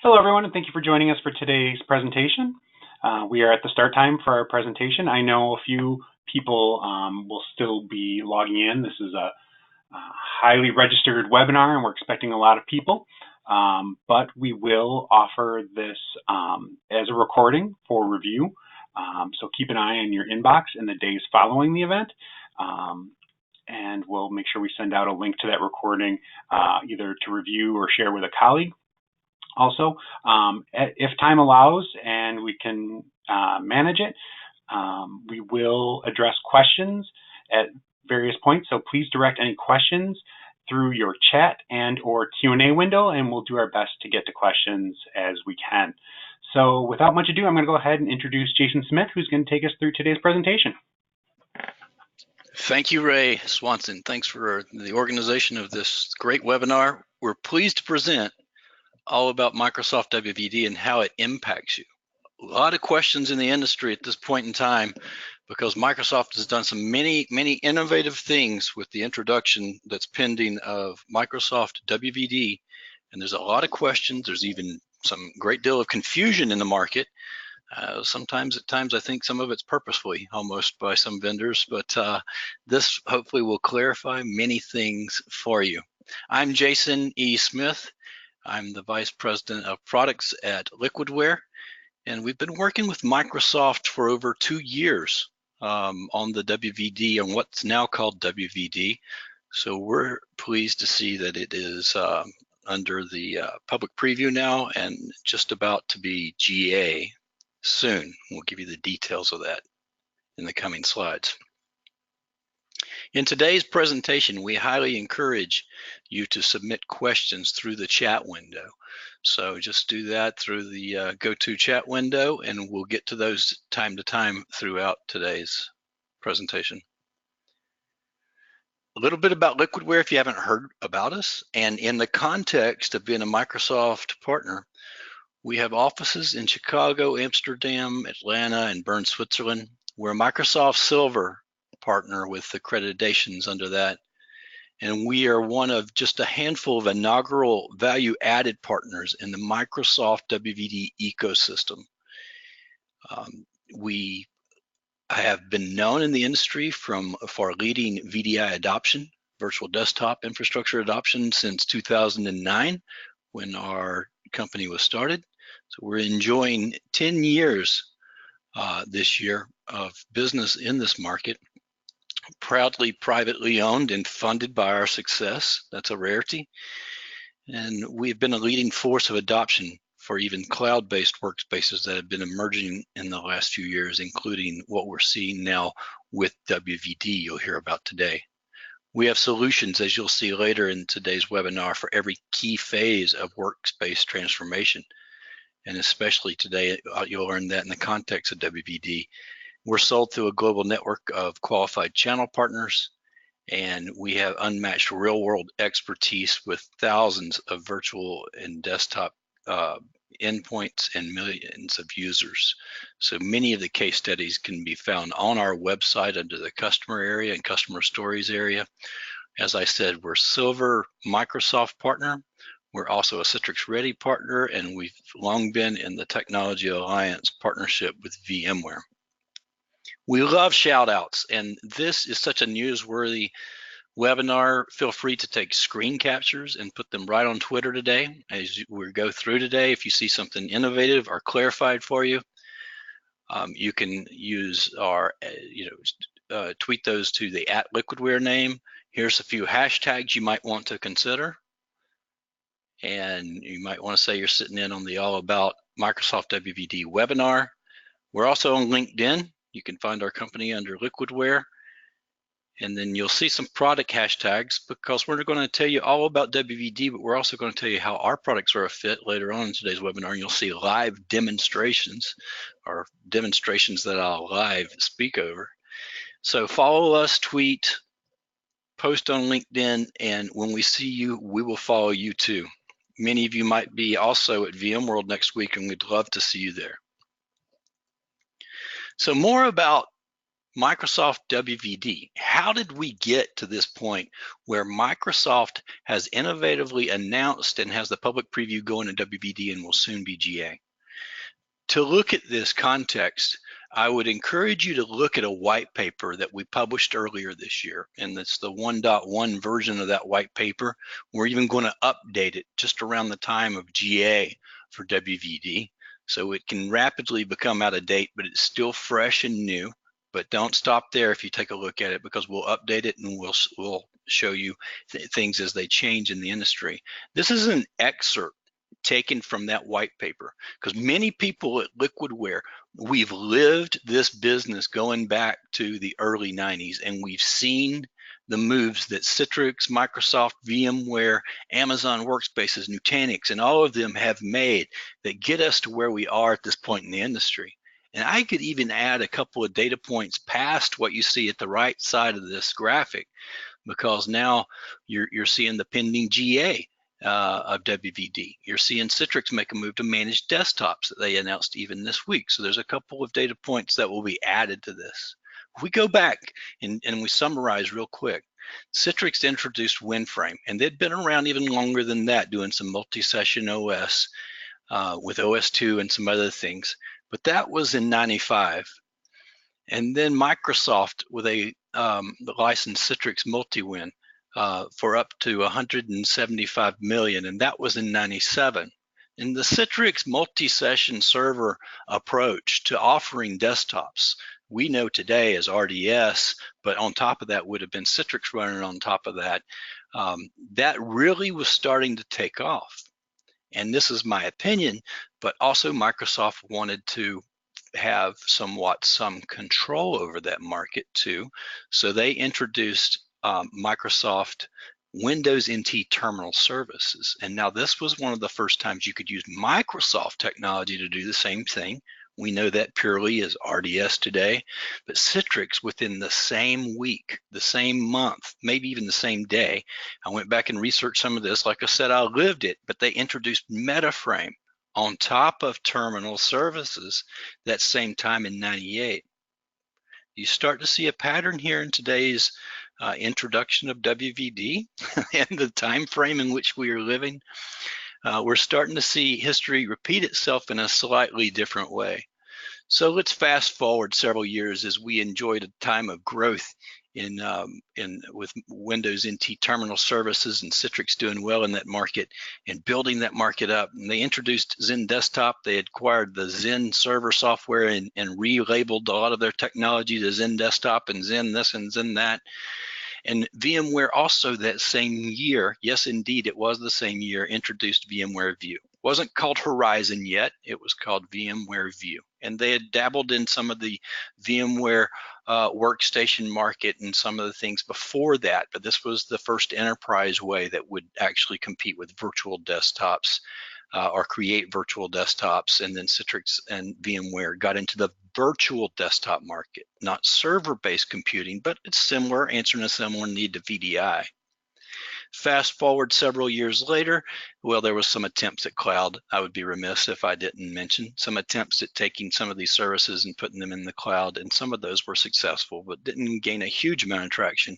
Hello, everyone, and thank you for joining us for today's presentation. We are at the start time for our presentation. I know a few people will still be logging in. This is a highly registered webinar, and we're expecting a lot of people. But we will offer this as a recording for review. So keep an eye on your inbox in the days following the event. And we'll make sure we send out a link to that recording either to review or share with a colleague. Also, if time allows and we can manage it, we will address questions at various points. So please direct any questions through your chat and or Q&A window, and we'll do our best to get to questions as we can. So without much ado, I'm going to go ahead and introduce Jason Smith, who's going to take us through today's presentation. Thank you, Ray Swanson. Thanks for the organization of this great webinar. We're pleased to present all about Microsoft WVD and how it impacts you. A lot of questions in the industry at this point in time because Microsoft has done some many innovative things with the introduction that's pending of Microsoft WVD, and there's a lot of questions. There's even some great deal of confusion in the market. Sometimes at times I think some of it's purposefully almost by some vendors, but this hopefully will clarify many things for you. I'm Jason E. Smith. I'm the Vice President of Products at Liquidware, and we've been working with Microsoft for over 2 years on the WVD, on what's now called WVD. So we're pleased to see that it is under the public preview now and just about to be GA soon. We'll give you the details of that in the coming slides. In today's presentation, we highly encourage you to submit questions through the chat window. So just do that through the go-to chat window, and we'll get to those time to time throughout today's presentation. A little bit about Liquidware if you haven't heard about us, and in the context of being a Microsoft partner, we have offices in Chicago, Amsterdam, Atlanta, and Bern, Switzerland. We're a Microsoft Silver partner with accreditations under that, and we are one of just a handful of inaugural value-added partners in the Microsoft WVD ecosystem. We have been known in the industry for leading VDI adoption, virtual desktop infrastructure adoption, since 2009 when our company was started. So we're enjoying 10 years this year of business in this market. Proudly privately owned and funded by our success. That's a rarity. And we've been a leading force of adoption for even cloud-based workspaces that have been emerging in the last few years, including what we're seeing now with WVD you'll hear about today. We have solutions, as you'll see later in today's webinar, for every key phase of workspace transformation. And especially today, you'll learn that in the context of WVD. We're sold through a global network of qualified channel partners, and we have unmatched real-world expertise with thousands of virtual and desktop endpoints and millions of users. So many of the case studies can be found on our website under the customer area and customer stories area. As I said, we're Silver Microsoft partner. We're also a Citrix Ready partner, and we've long been in the Technology Alliance partnership with VMware. We love shout outs, and this is such a newsworthy webinar. Feel free to take screen captures and put them right on Twitter today as we go through today. If you see something innovative or clarified for you, you can use our, tweet those to the @Liquidware name. Here's a few hashtags you might want to consider. And you might want to say you're sitting in on the All About Microsoft WVD webinar. We're also on LinkedIn. You can find our company under Liquidware, and then you'll see some product hashtags because we're going to tell you all about WVD, but we're also going to tell you how our products are a fit later on in today's webinar. And you'll see live demonstrations or demonstrations that I'll live speak over. So follow us, tweet, post on LinkedIn, and when we see you, we will follow you too. Many of you might be also at VMworld next week, and we'd love to see you there. So more about Microsoft WVD. How did we get to this point where Microsoft has innovatively announced and has the public preview going to WVD and will soon be GA. To look at this context, I would encourage you to look at a white paper that we published earlier this year, and it's the 1.1 version of that white paper. We're even going to update it just around the time of GA for WVD, so it can rapidly become out of date, but it's still fresh and new. But don't stop there if you take a look at it, because we'll update it and we'll show you things as they change in the industry. This is an excerpt taken from that white paper, because many people at Liquidware, we've lived this business going back to the early 90s, and we've seen the moves that Citrix, Microsoft, VMware, Amazon Workspaces, Nutanix, and all of them have made that get us to where we are at this point in the industry. And I could even add a couple of data points past what you see at the right side of this graphic, because now you're seeing the pending GA of WVD. You're seeing Citrix make a move to managed desktops that they announced even this week. So there's a couple of data points that will be added to this. If we go back and we summarize real quick, Citrix introduced WinFrame, and they'd been around even longer than that, doing some multi-session OS with OS2 and some other things. But that was in 95. And then Microsoft with the licensed Citrix Multiwin for up to 175 million, and that was in 97. And the Citrix multi-session server approach to offering desktops, we know today as RDS, but on top of that would have been Citrix running on top of that. That really was starting to take off. And this is my opinion, but also Microsoft wanted to have some control over that market too. So they introduced Microsoft Windows NT Terminal Services. And now this was one of the first times you could use Microsoft technology to do the same thing. We know that purely as RDS today, but Citrix within the same week, the same month, maybe even the same day, I went back and researched some of this. Like I said, I lived it, but they introduced MetaFrame on top of terminal services that same time in 98. You start to see a pattern here in today's introduction of WVD and the time frame in which we are living. We're starting to see history repeat itself in a slightly different way. So let's fast forward several years as we enjoyed a time of growth with Windows NT Terminal Services and Citrix doing well in that market and building that market up. And they introduced Zen Desktop. They acquired the Zen server software and relabeled a lot of their technology to Zen Desktop and Zen this and Zen that. And VMware also that same year, yes, indeed, it was the same year, introduced VMware View. It wasn't called Horizon yet, it was called VMware View. And they had dabbled in some of the VMware workstation market and some of the things before that, but this was the first enterprise way that would actually compete with virtual desktops or create virtual desktops. And then Citrix and VMware got into the virtual desktop market, not server-based computing, but it's similar, answering a similar need to VDI. Fast forward several years later, well, there was some attempts at cloud. I would be remiss if I didn't mention some attempts at taking some of these services and putting them in the cloud, and some of those were successful, but didn't gain a huge amount of traction.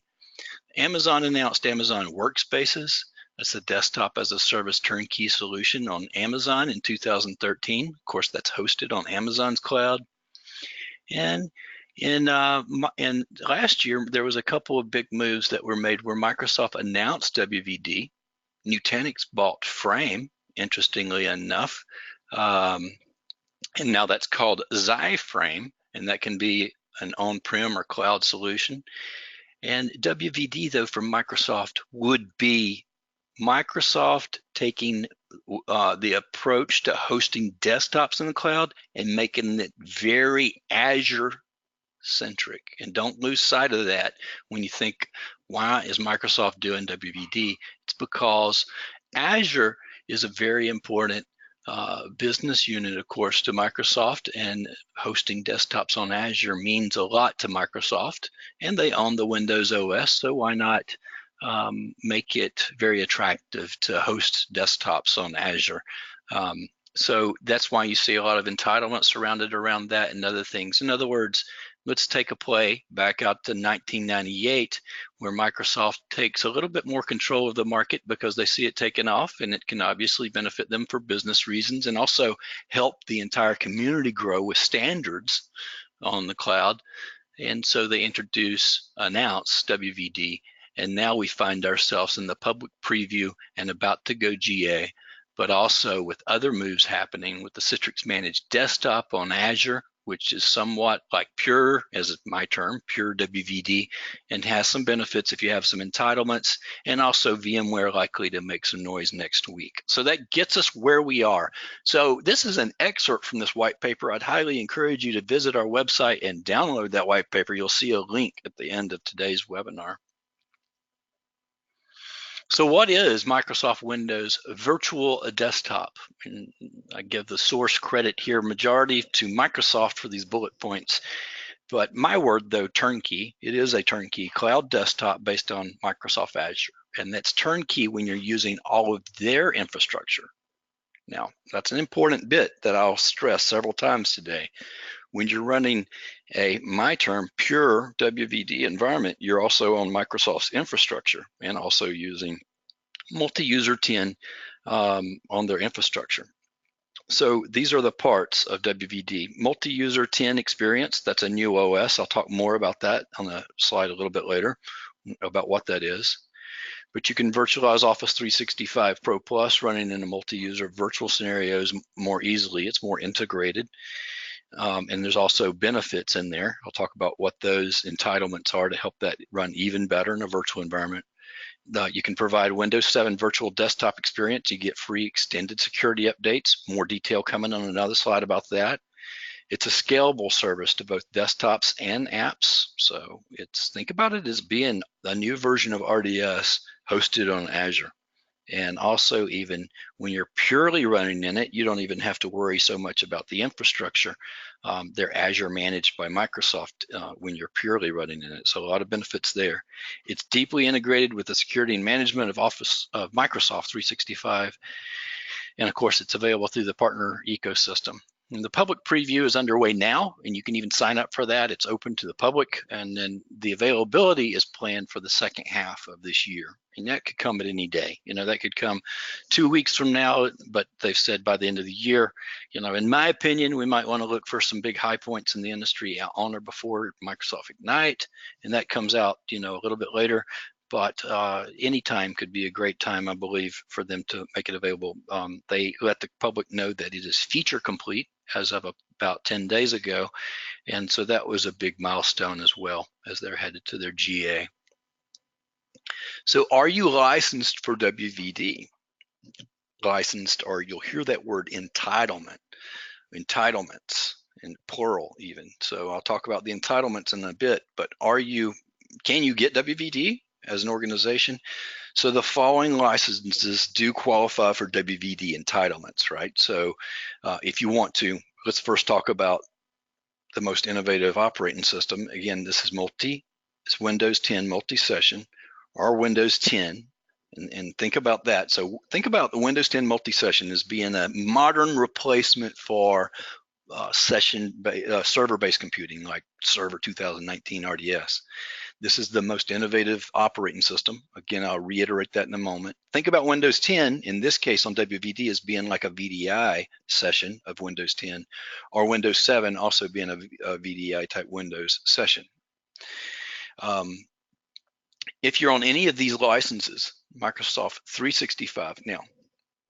Amazon announced Amazon Workspaces. That's a desktop as a service turnkey solution on Amazon in 2013. Of course, that's hosted on Amazon's cloud. And in last year, there was a couple of big moves that were made where Microsoft announced WVD. Nutanix bought Frame, interestingly enough. And now that's called Xi-Frame, and that can be an on-prem or cloud solution. And WVD, though, from Microsoft would be Microsoft taking the approach to hosting desktops in the cloud and making it very Azure centric. And don't lose sight of that when you think, why is Microsoft doing WVD? It's because Azure is a very important business unit, of course, to Microsoft, and hosting desktops on Azure means a lot to Microsoft, and they own the Windows OS, so why not make it very attractive to host desktops on Azure. So that's why you see a lot of entitlements surrounded around that and other things. In other words, let's take a play back out to 1998, where Microsoft takes a little bit more control of the market because they see it taking off, and it can obviously benefit them for business reasons and also help the entire community grow with standards on the cloud. And so they announce WVD, and now we find ourselves in the public preview and about to go GA, but also with other moves happening with the Citrix Managed Desktop on Azure, which is somewhat like pure, as my term, pure WVD, and has some benefits if you have some entitlements, and also VMware likely to make some noise next week. So that gets us where we are. So this is an excerpt from this white paper. I'd highly encourage you to visit our website and download that white paper. You'll see a link at the end of today's webinar. So what is Microsoft Windows Virtual Desktop? And I give the source credit here, majority to Microsoft for these bullet points. But my word, though, turnkey, it is a turnkey cloud desktop based on Microsoft Azure. And that's turnkey when you're using all of their infrastructure. Now, that's an important bit that I'll stress several times today. When you're running my term, pure WVD environment, you're also on Microsoft's infrastructure and also using multi-user 10 on their infrastructure. So these are the parts of WVD. Multi-user 10 experience, that's a new OS. I'll talk more about that on the slide a little bit later about what that is. But you can virtualize Office 365 Pro Plus running in a multi-user virtual scenarios more easily. It's more integrated. And there's also benefits in there. I'll talk about what those entitlements are to help that run even better in a virtual environment. You can provide Windows 7 virtual desktop experience. You get free extended security updates. More detail coming on another slide about that. It's a scalable service to both desktops and apps. So think about it as being a new version of RDS hosted on Azure. And also, even when you're purely running in it, you don't even have to worry so much about the infrastructure. They're Azure managed by Microsoft when you're purely running in it. So a lot of benefits there. It's deeply integrated with the security and management of Microsoft 365. And of course, it's available through the partner ecosystem. And the public preview is underway now, and you can even sign up for that. It's open to the public, and then the availability is planned for the second half of this year. And that could come at any day. That could come 2 weeks from now, but they've said by the end of the year. In my opinion, we might want to look for some big high points in the industry on or before Microsoft Ignite, and that comes out, a little bit later. But any time could be a great time, I believe, for them to make it available. They let the public know that it is feature complete as of about 10 days ago. And so that was a big milestone as well as they're headed to their GA. So are you licensed for WVD? Licensed, or you'll hear that word entitlement, entitlements, in plural even. So I'll talk about the entitlements in a bit, but can you get WVD as an organization? So the following licenses do qualify for WVD entitlements, right? So if you want to, let's first talk about the most innovative operating system. Again, this is it's Windows 10 multi-session or Windows 10. And think about that. So think about the Windows 10 multi-session as being a modern replacement for server-based computing like Server 2019 RDS. This is the most innovative operating system. Again, I'll reiterate that in a moment. Think about Windows 10, in this case on WVD, as being like a VDI session of Windows 10, or Windows 7 also being a VDI type Windows session. If you're on any of these licenses, Microsoft 365, now,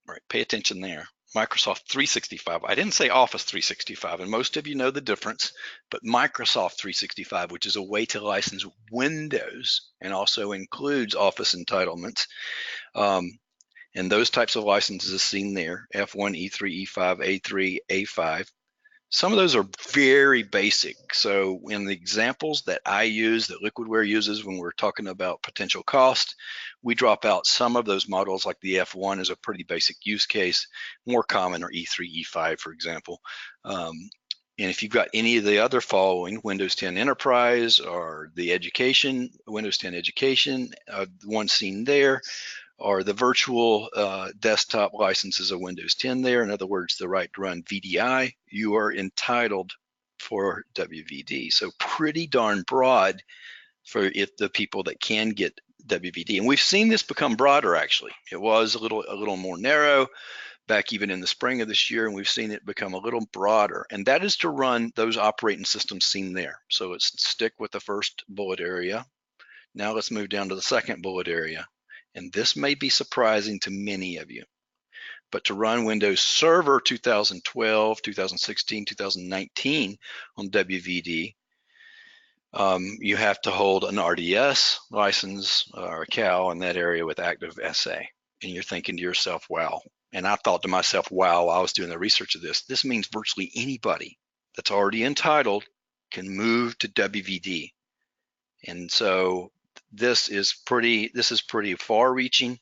right, pay attention there. Microsoft 365. I didn't say Office 365, and most of you know the difference, but Microsoft 365, which is a way to license Windows and also includes Office entitlements. And those types of licenses seen there, F1, E3, E5, A3, A5. Some of those are very basic. So in the examples that I use, that Liquidware uses when we're talking about potential cost, we drop out some of those models, like the F1 is a pretty basic use case. More common are E3, E5, for example. And if you've got any of the other following, Windows 10 Enterprise or the Education, Windows 10 Education, the one seen there, or the virtual desktop licenses of Windows 10 there. In other words, the right to run VDI, you are entitled for WVD. So pretty darn broad for the people that can get WVD. And we've seen this become broader, actually. It was a little more narrow back even in the spring of this year, and we've seen it become a little broader. And that is to run those operating systems seen there. So let's stick with the first bullet area. Now let's move down to the second bullet area. And this may be surprising to many of you, but to run Windows Server 2012, 2016, 2019 on WVD, you have to hold an RDS license or a CAL in that area with active SA. And you're thinking to yourself, wow. And I thought to myself, wow, while I was doing the research of this, this means virtually anybody that's already entitled can move to WVD. And so this is pretty far-reaching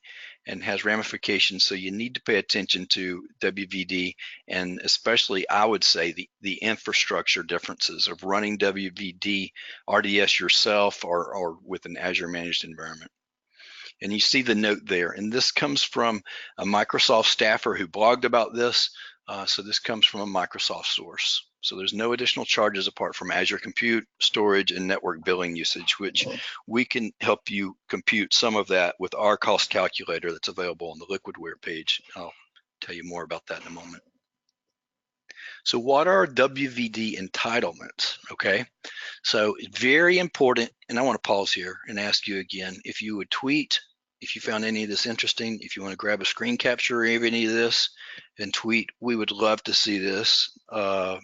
and has ramifications. So you need to pay attention to WVD, and especially, I would say, the infrastructure differences of running WVD RDS yourself or with an Azure managed environment. And you see the note there. And this comes from a Microsoft staffer who blogged about this. So this comes from a Microsoft source. So there's no additional charges apart from Azure Compute, storage, and network billing usage, which we can help you compute some of that with our cost calculator that's available on the Liquidware page. I'll tell you more about that in a moment. So what are WVD entitlements? Okay, so it's very important, and I want to pause here and ask you again, if you would tweet, if you found any of this interesting, if you want to grab a screen capture of any of this and tweet, we would love to see this. Of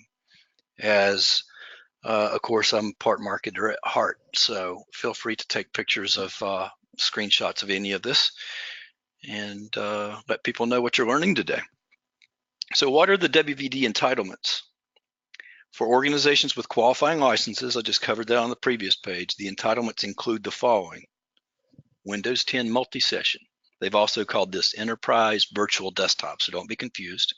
course, I'm part marketer at heart, so feel free to take pictures of screenshots of any of this and let people know what you're learning today. So what are the WVD entitlements? For organizations with qualifying licenses, I just covered that on the previous page, the entitlements include the following: Windows 10 multi-session. They've also called this Enterprise Virtual Desktop, so don't be confused.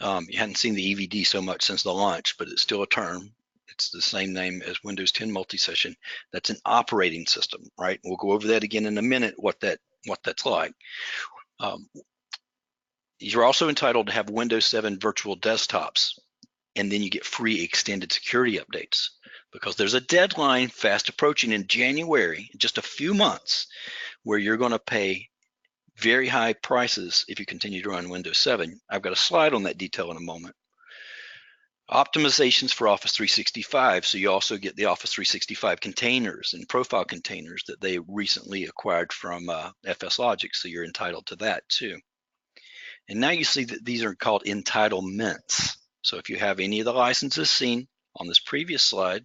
You hadn't seen the EVD so much since the launch, but it's still a term. It's the same name as Windows 10 multi-session. That's an operating system, right? We'll go over that again in a minute, what that's like. You're also entitled to have Windows 7 virtual desktops, and then you get free extended security updates, because there's a deadline fast approaching in January, just a few months, where you're going to pay very high prices if you continue to run Windows 7. I've got a slide on that detail in a moment. Optimizations for Office 365, so you also get the Office 365 containers and profile containers that they recently acquired from FS Logic, so you're entitled to that too. And now you see that these are called entitlements. So if you have any of the licenses seen on this previous slide,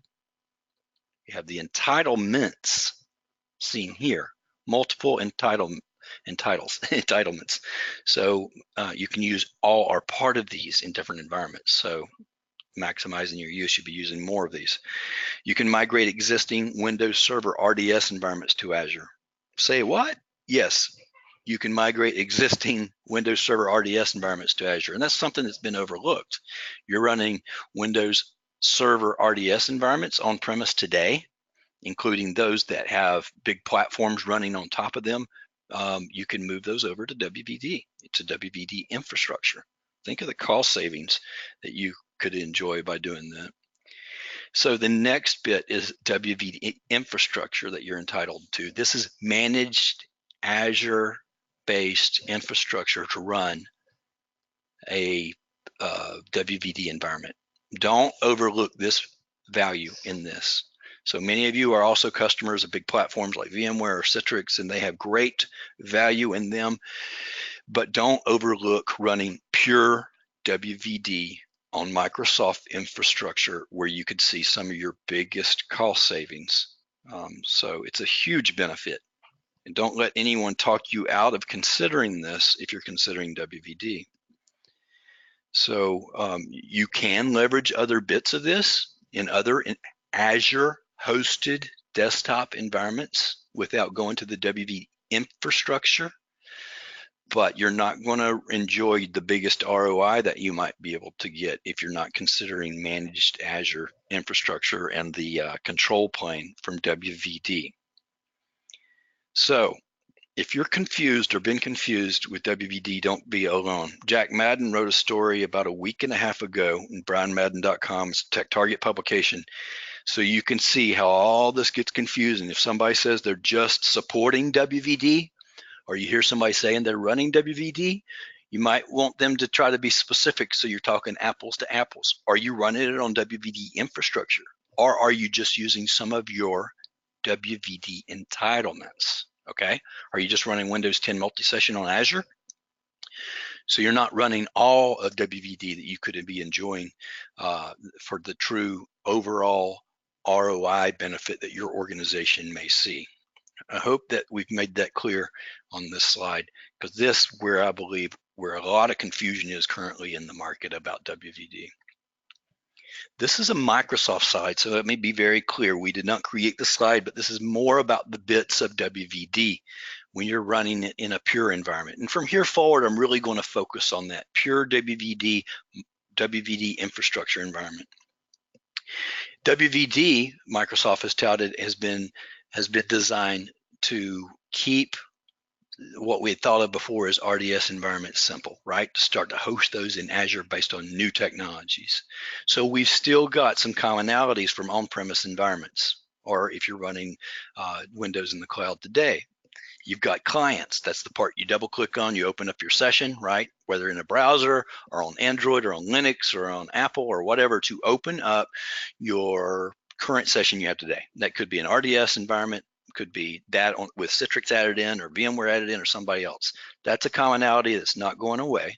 you have the entitlements seen here, multiple entitlements. So you can use all or part of these in different environments. So maximizing your use, you'll be using more of these. You can migrate existing Windows Server RDS environments to Azure. Say what? Yes. You can migrate existing Windows Server RDS environments to Azure, and that's something that's been overlooked. You're running Windows Server RDS environments on premise today, including those that have big platforms running on top of them. You can move those over to WVD. It's a WVD infrastructure. Think of the cost savings that you could enjoy by doing that. So the next bit is WVD infrastructure that you're entitled to. This is managed Azure-based infrastructure to run a WVD environment. Don't overlook this value in this. So many of you are also customers of big platforms like VMware or Citrix, and they have great value in them, but don't overlook running pure WVD on Microsoft infrastructure, where you could see some of your biggest cost savings. So it's a huge benefit. And don't let anyone talk you out of considering this if you're considering WVD. So you can leverage other bits of this in other Azure hosted desktop environments without going to the WVD infrastructure, but you're not going to enjoy the biggest ROI that you might be able to get if you're not considering managed Azure infrastructure and the control plane from WVD. So If you're confused or been confused with WVD, don't be alone. Jack Madden wrote a story about a week and a half ago in brianmadden.com. It's a Tech Target publication. So you can see how all this gets confusing. If somebody says they're just supporting WVD, or you hear somebody saying they're running WVD, you might want them to try to be specific, so you're talking apples to apples. Are you running it on WVD infrastructure, or are you just using some of your WVD entitlements? Okay, are you just running Windows 10 multi-session on Azure? So you're not running all of WVD that you could be enjoying for the true overall ROI benefit that your organization may see. I hope that we've made that clear on this slide, because this is where I believe where a lot of confusion is currently in the market about WVD. This is a Microsoft slide, so let me be very clear. We did not create the slide, but this is more about the bits of WVD when you're running it in a pure environment. And from here forward, I'm really going to focus on that pure WVD infrastructure environment. WVD, Microsoft has touted, has been designed to keep what we had thought of before as RDS environments simple, right? To start to host those in Azure based on new technologies. So we've still got some commonalities from on-premise environments, or if you're running Windows in the cloud today. You've got clients. That's the part you double click on, you open up your session, right? Whether in a browser or on Android or on Linux or on Apple or whatever, to open up your current session you have today. That could be an RDS environment, could be that with Citrix added in or VMware added in or somebody else. That's a commonality that's not going away.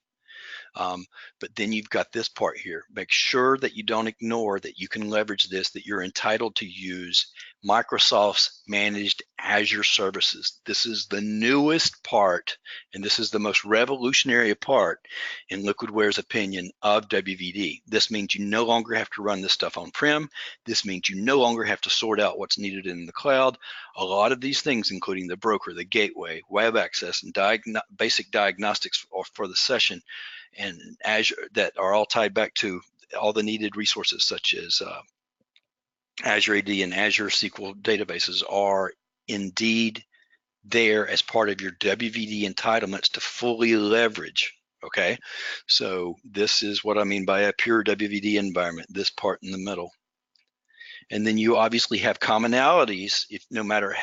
But then you've got this part here. Make sure that you don't ignore that you can leverage this, that you're entitled to use Microsoft's managed Azure services. This is the newest part, and this is the most revolutionary part, in Liquidware's opinion, of WVD. This means you no longer have to run this stuff on-prem. This means you no longer have to sort out what's needed in the cloud. A lot of these things, including the broker, the gateway, web access, and basic diagnostics for the session, and Azure, that are all tied back to all the needed resources such as Azure AD and Azure SQL databases, are indeed there as part of your WVD entitlements to fully leverage. Okay, so this is what I mean by a pure WVD environment, this part in the middle. And then you obviously have commonalities, if no matter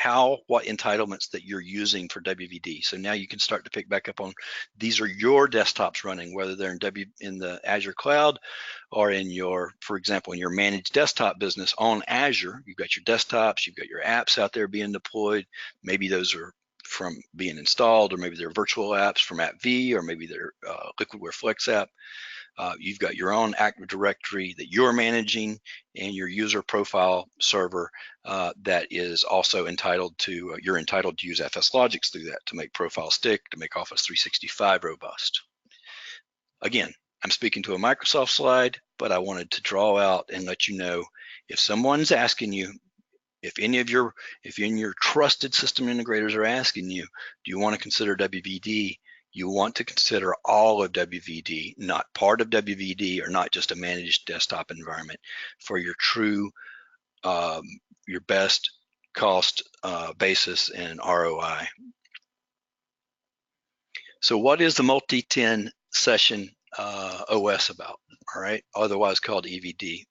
what entitlements that you're using for WVD. So now you can start to pick back up on, these are your desktops running, whether they're in the Azure cloud or in your, for example, in your managed desktop business on Azure. You've got your desktops, you've got your apps out there being deployed. Maybe those are from being installed, or maybe they're virtual apps from AppV, or maybe they're Liquidware Flex app. You've got your own Active Directory that you're managing, and your user profile server that is also entitled to, you're entitled to use FSLogix through that to make profiles stick, to make Office 365 robust. Again, I'm speaking to a Microsoft slide, but I wanted to draw out and let you know, if someone's asking you, if any of your trusted system integrators are asking you, do you want to consider WVD? You want to consider all of WVD, not part of WVD, or not just a managed desktop environment, for your true, your best cost basis and ROI. So what is the multi-10 session OS about? All right, otherwise called EVD.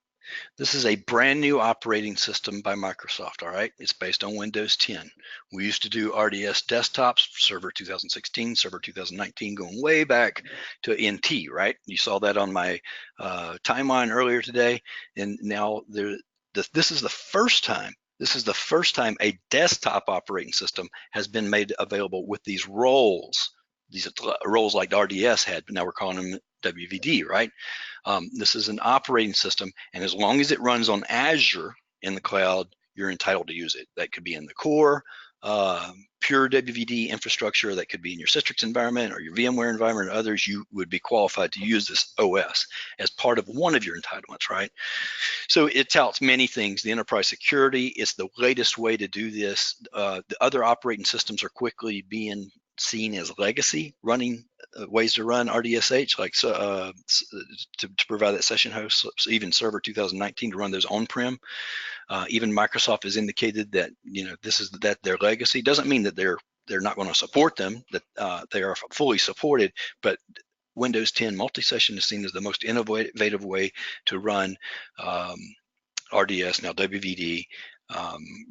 This is a brand new operating system by Microsoft, all right? It's based on Windows 10. We used to do RDS desktops, Server 2016, Server 2019, going way back to NT, right? You saw that on my timeline earlier today. And now this is the first time a desktop operating system has been made available with these roles like RDS had, but now we're calling them WVD, right? This is an operating system, and as long as it runs on Azure in the cloud, you're entitled to use it. That could be in the core, pure WVD infrastructure, that could be in your Citrix environment or your VMware environment, or others. You would be qualified to use this OS as part of one of your entitlements, right? So it touts many things. The enterprise security is the latest way to do this. The other operating systems are quickly being seen as legacy running ways to run RDSH, like to provide that session host. So even Server 2019 to run those on-prem. Even Microsoft has indicated that, you know, this is their legacy. Doesn't mean that they're they're not going to support them, that they are fully supported, but Windows 10 multi-session is seen as the most innovative way to run RDS, now WVD,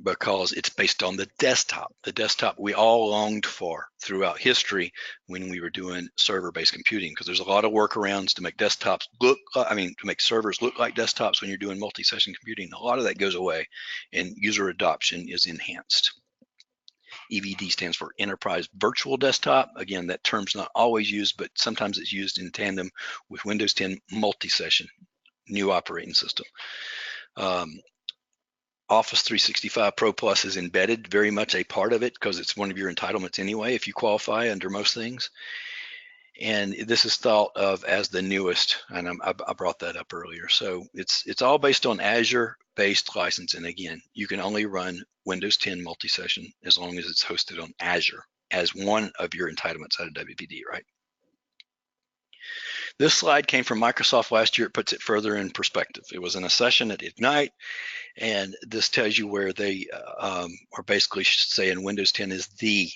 because it's based on the desktop we all longed for throughout history when we were doing server-based computing, because there's a lot of workarounds to make desktops look, to make servers look like desktops when you're doing multi-session computing. A lot of that goes away and user adoption is enhanced. EVD stands for Enterprise Virtual Desktop. Again, that term's not always used, but sometimes it's used in tandem with Windows 10 multi-session, new operating system. Office 365 Pro Plus is embedded, very much a part of it, because it's one of your entitlements anyway, if you qualify under most things. And this is thought of as the newest, and I brought that up earlier. So it's all based on Azure-based licensing. Again, you can only run Windows 10 multi-session as long as it's hosted on Azure as one of your entitlements out of WVD, right? This slide came from Microsoft last year. It puts it further in perspective. It was in a session at Ignite, and this tells you where they are basically saying Windows 10 is the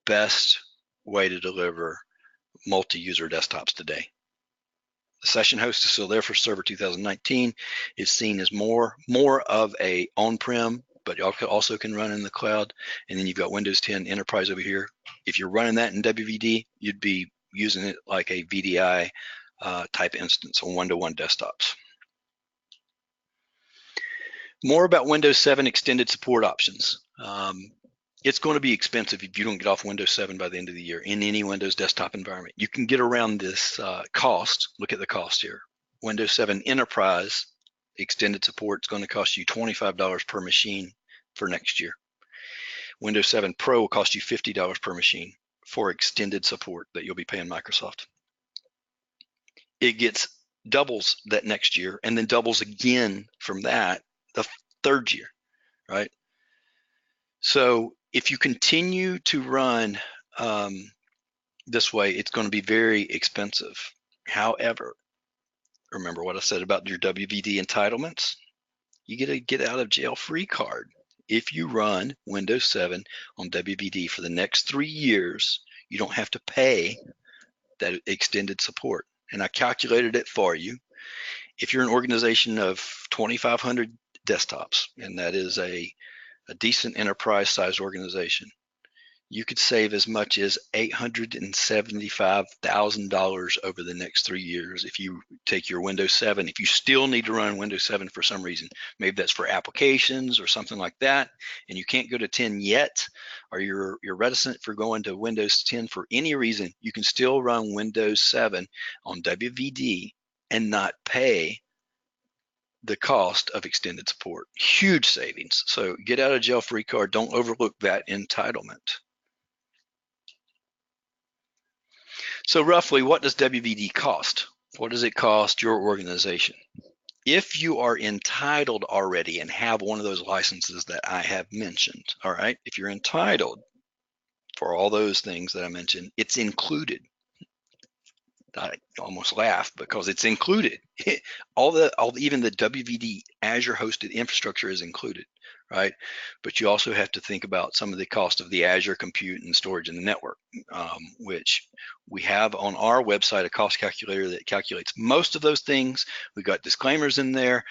best way to deliver multi-user desktops today. The session host is still there for Server 2019. It's seen as more of a on-prem, but you also can run in the cloud. And then you've got Windows 10 Enterprise over here. If you're running that in WVD, you'd be using it like a VDI type instance on one-to-one desktops. More about Windows 7 extended support options. It's going to be expensive if you don't get off Windows 7 by the end of the year in any Windows desktop environment. You can get around this cost. Look at the cost here. Windows 7 Enterprise extended support is going to cost you $25 per machine for next year. Windows 7 Pro will cost you $50 per machine for extended support that you'll be paying Microsoft. It gets doubles that next year and then doubles again from that the third year, right? So if you continue to run this way, it's going to be very expensive. However, remember what I said about your WVD entitlements? You get a get out of jail free card. If you run Windows 7 on WVD for the next 3 years, you don't have to pay that extended support. And I calculated it for you. If you're an organization of 2,500 desktops, and that is a decent enterprise size organization, you could save as much as $875,000 over the next 3 years if you take your Windows 7. If you still need to run Windows 7 for some reason, maybe that's for applications or something like that, and you can't go to 10 yet, or you're reticent for going to Windows 10 for any reason, you can still run Windows 7 on WVD and not pay the cost of extended support. Huge savings. So get out of jail free card. Don't overlook that entitlement. So roughly, what does WVD cost? What does it cost your organization? If you are entitled already and have one of those licenses that I have mentioned, all right, if you're entitled for all those things that I mentioned, it's included. I almost laugh because it's included. Even the WVD Azure hosted infrastructure is included, right? But you also have to think about some of the cost of the Azure compute and storage in the network, which we have on our website a cost calculator that calculates most of those things. We've got disclaimers in there.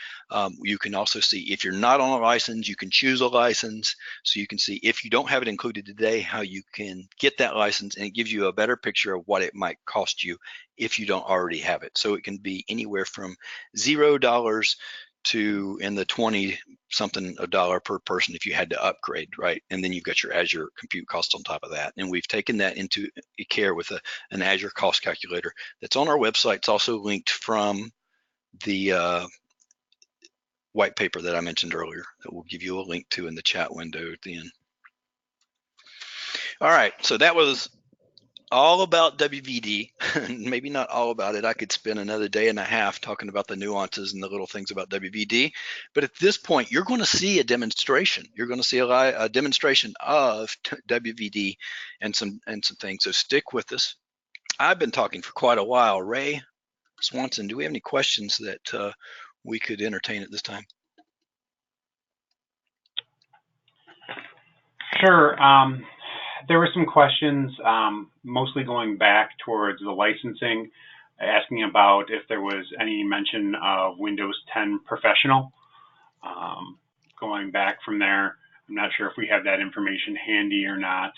You can also see if you're not on a license, you can choose a license. So you can see if you don't have it included today, how you can get that license, and it gives you a better picture of what it might cost you if you don't already have it. So it can be anywhere from $0 to in the 20 something a dollar per person if you had to upgrade, right? And then you've got your Azure compute cost on top of that. And we've taken that into care with an Azure cost calculator that's on our website. It's also linked from the white paper that I mentioned earlier that we'll give you a link to in the chat window at the end. All right, so that was all about WVD. Maybe not all about it. I could spend another day and a half talking about the nuances and the little things about WVD. But at this point, you're going to see a demonstration. You're going to see a demonstration of WVD and some things. So stick with us. I've been talking for quite a while. Ray Swanson, do we have any questions that we could entertain at this time? Sure. There were some questions, mostly going back towards the licensing, asking about if there was any mention of Windows 10 Professional. Going back from there, I'm not sure if we have that information handy or not.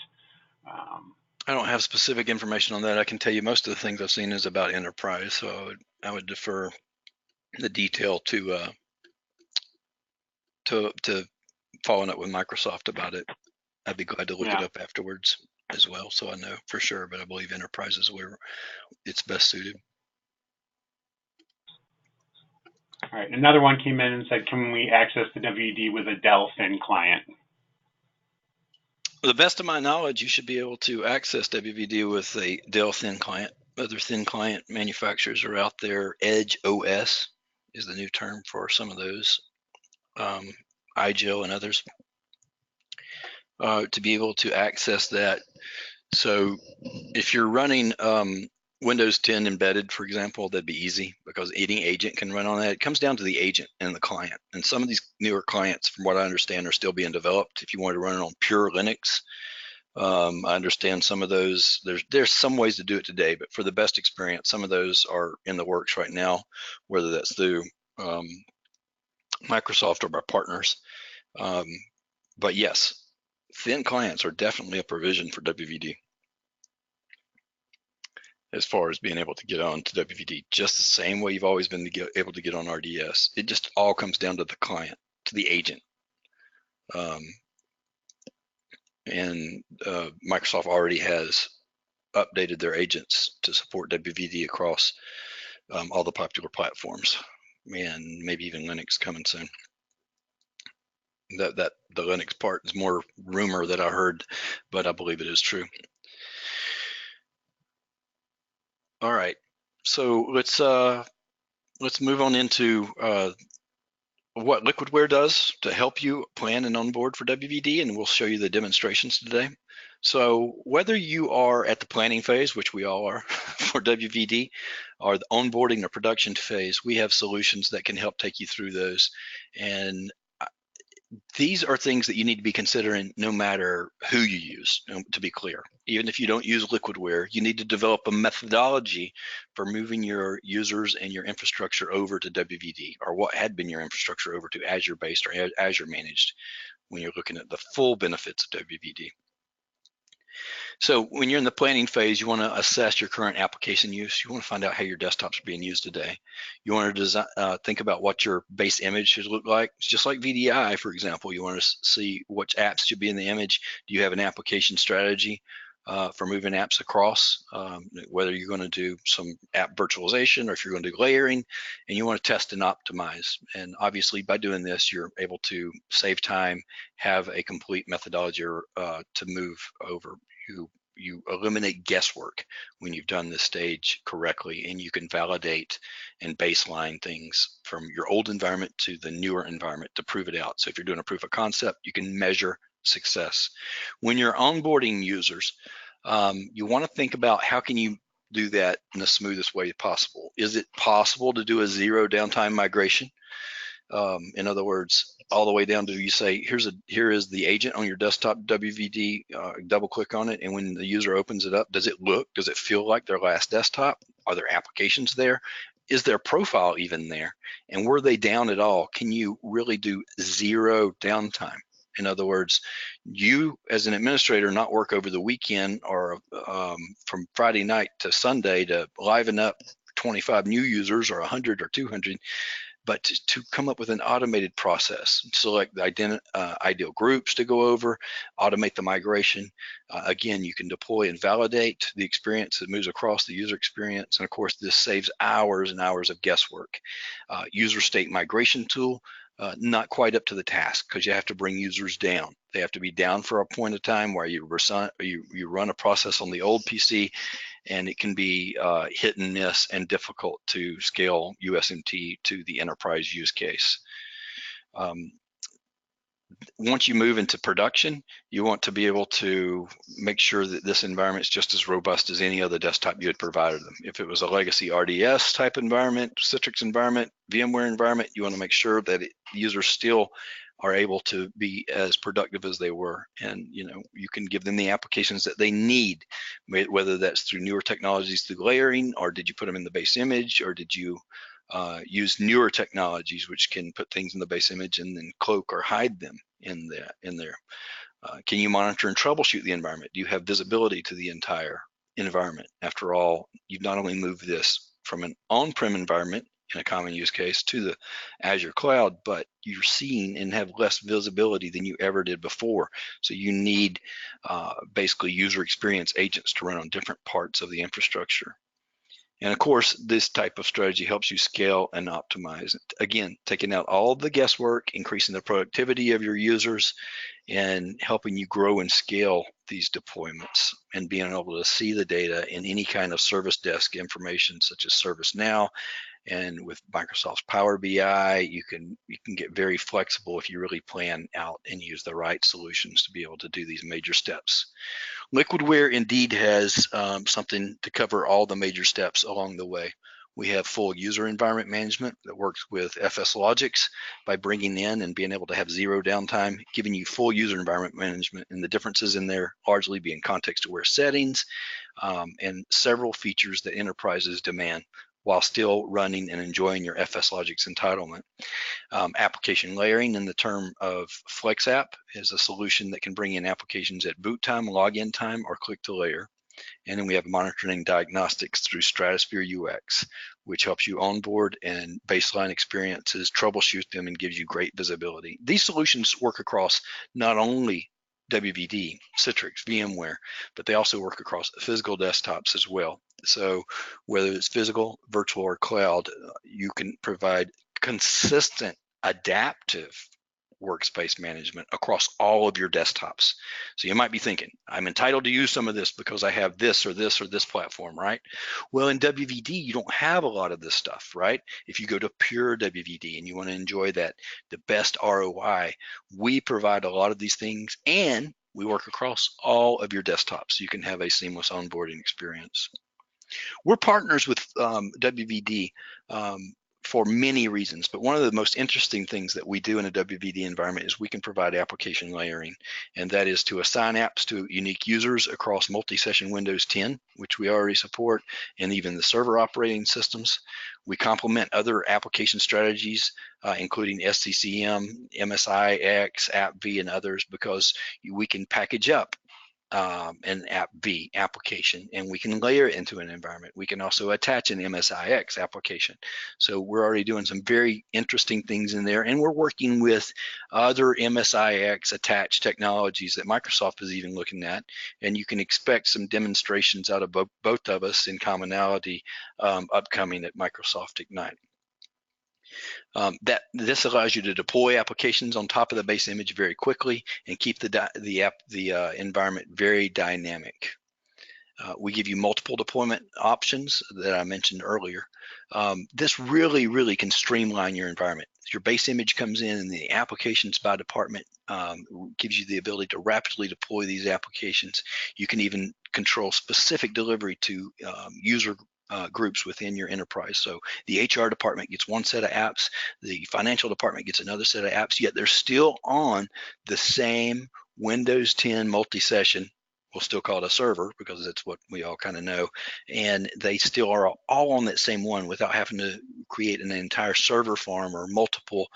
I don't have specific information on that. I can tell you most of the things I've seen is about enterprise, so I would defer the detail to following up with Microsoft about it. I'd be glad to look it up afterwards as well, so I know for sure, but I believe enterprise is where it's best suited. All right, another one came in and said, can we access the WVD with a Dell thin client? To the best of my knowledge, you should be able to access WVD with a Dell thin client. Other thin client manufacturers are out there. Edge OS is the new term for some of those, iGel and others, to be able to access that. So if you're running Windows 10 embedded, for example, that'd be easy because any agent can run on that. It comes down to the agent and the client. And some of these newer clients, from what I understand, are still being developed. If you want to run it on pure Linux, I understand some of those. There's some ways to do it today, but for the best experience, some of those are in the works right now, whether that's through Microsoft or by partners. But yes, thin clients are definitely a provision for WVD as far as being able to get on to WVD, just the same way you've always been able to get on RDS. It just all comes down to the client, to the agent. And Microsoft already has updated their agents to support WVD across all the popular platforms, and maybe even Linux coming soon. That the Linux part is more rumor that I heard, but I believe it is true. All right, so let's move on into what Liquidware does to help you plan and onboard for WVD, and we'll show you the demonstrations today. So whether you are at the planning phase, which we all are for WVD, or the onboarding or production phase, we have solutions that can help take you through those. And these are things that you need to be considering no matter who you use, to be clear. Even if you don't use Liquidware, you need to develop a methodology for moving your users and your infrastructure over to WVD, or what had been your infrastructure over to Azure-based or Azure managed, when you're looking at the full benefits of WVD. So when you're in the planning phase, you want to assess your current application use. You want to find out how your desktops are being used today. You want to design, think about what your base image should look like. It's just like VDI, for example. You want to see which apps should be in the image. Do you have an application strategy for moving apps across, whether you're going to do some app virtualization or if you're going to do layering, and you want to test and optimize. And obviously by doing this, you're able to save time, have a complete methodology to move over. You eliminate guesswork when you've done this stage correctly, and you can validate and baseline things from your old environment to the newer environment to prove it out. So if you're doing a proof of concept, you can measure success. When you're onboarding users, you want to think about how can you do that in the smoothest way possible. Is it possible to do a zero downtime migration? In other words, all the way down to, you say, here is the agent on your desktop WVD, double click on it, and when the user opens it up, does it feel like their last desktop? Are there applications there? Is their profile even there? And were they down at all? Can you really do zero downtime? In other words, you as an administrator not work over the weekend or from Friday night to Sunday to liven up 25 new users or 100 or 200, but to come up with an automated process, select the ideal groups to go over, automate the migration. Again, you can deploy and validate the experience that moves across the user experience. And of course, this saves hours and hours of guesswork. User state migration tool, not quite up to the task because you have to bring users down. They have to be down for a point of time where you run a process on the old PC, and it can be hit and miss and difficult to scale USMT to the enterprise use case. Once you move into production, you want to be able to make sure that this environment is just as robust as any other desktop you had provided them. If it was a legacy RDS type environment, Citrix environment, VMware environment, you want to make sure that users still are able to be as productive as they were. And you can give them the applications that they need, whether that's through newer technologies through layering, or did you put them in the base image, or did you use newer technologies which can put things in the base image and then cloak or hide them in there. Can you monitor and troubleshoot the environment? Do you have visibility to the entire environment? After all, you've not only moved this from an on-prem environment in a common use case to the Azure cloud, but you're seeing and have less visibility than you ever did before. So you need basically user experience agents to run on different parts of the infrastructure. And of course, this type of strategy helps you scale and optimize. Again, taking out all the guesswork, increasing the productivity of your users, and helping you grow and scale these deployments, and being able to see the data in any kind of service desk information such as ServiceNow. And with Microsoft's Power BI, you can get very flexible if you really plan out and use the right solutions to be able to do these major steps. Liquidware indeed has something to cover all the major steps along the way. We have full user environment management that works with FS Logics by bringing in and being able to have zero downtime, giving you full user environment management, and the differences in there largely being context-aware settings and several features that enterprises demand while still running and enjoying your FS Logics entitlement. Application layering in the term of FlexApp is a solution that can bring in applications at boot time, login time, or click to layer. And then we have monitoring diagnostics through Stratosphere UX, which helps you onboard and baseline experiences, troubleshoot them, and gives you great visibility. These solutions work across not only WVD, Citrix, VMware, but they also work across physical desktops as well. So whether it's physical, virtual, or cloud, you can provide consistent, adaptive workspace management across all of your desktops. So you might be thinking, I'm entitled to use some of this because I have this or this or this platform, right? Well, in WVD, you don't have a lot of this stuff, right? If you go to pure WVD and you want to enjoy that, the best ROI, we provide a lot of these things, and we work across all of your desktops so you can have a seamless onboarding experience. We're partners with WVD for many reasons, but one of the most interesting things that we do in a WVD environment is we can provide application layering, and that is to assign apps to unique users across multi-session Windows 10, which we already support, and even the server operating systems. We complement other application strategies, including SCCM, MSIX, AppV, and others, because we can package up an AppV application, and we can layer it into an environment. We can also attach an MSIX application. So we're already doing some very interesting things in there, and we're working with other MSIX attached technologies that Microsoft is even looking at, and you can expect some demonstrations out of both of us in commonality upcoming at Microsoft Ignite. This allows you to deploy applications on top of the base image very quickly and keep the environment very dynamic. We give you multiple deployment options that I mentioned earlier. This really can streamline your environment. Your base image comes in, and the applications by department gives you the ability to rapidly deploy these applications. You can even control specific delivery to user groups within your enterprise. So the HR department gets one set of apps, the financial department gets another set of apps, yet they're still on the same Windows 10 multi-session. We'll still call it a server because that's what we all kind of know, and they still are all on that same one without having to create an entire server farm or multiple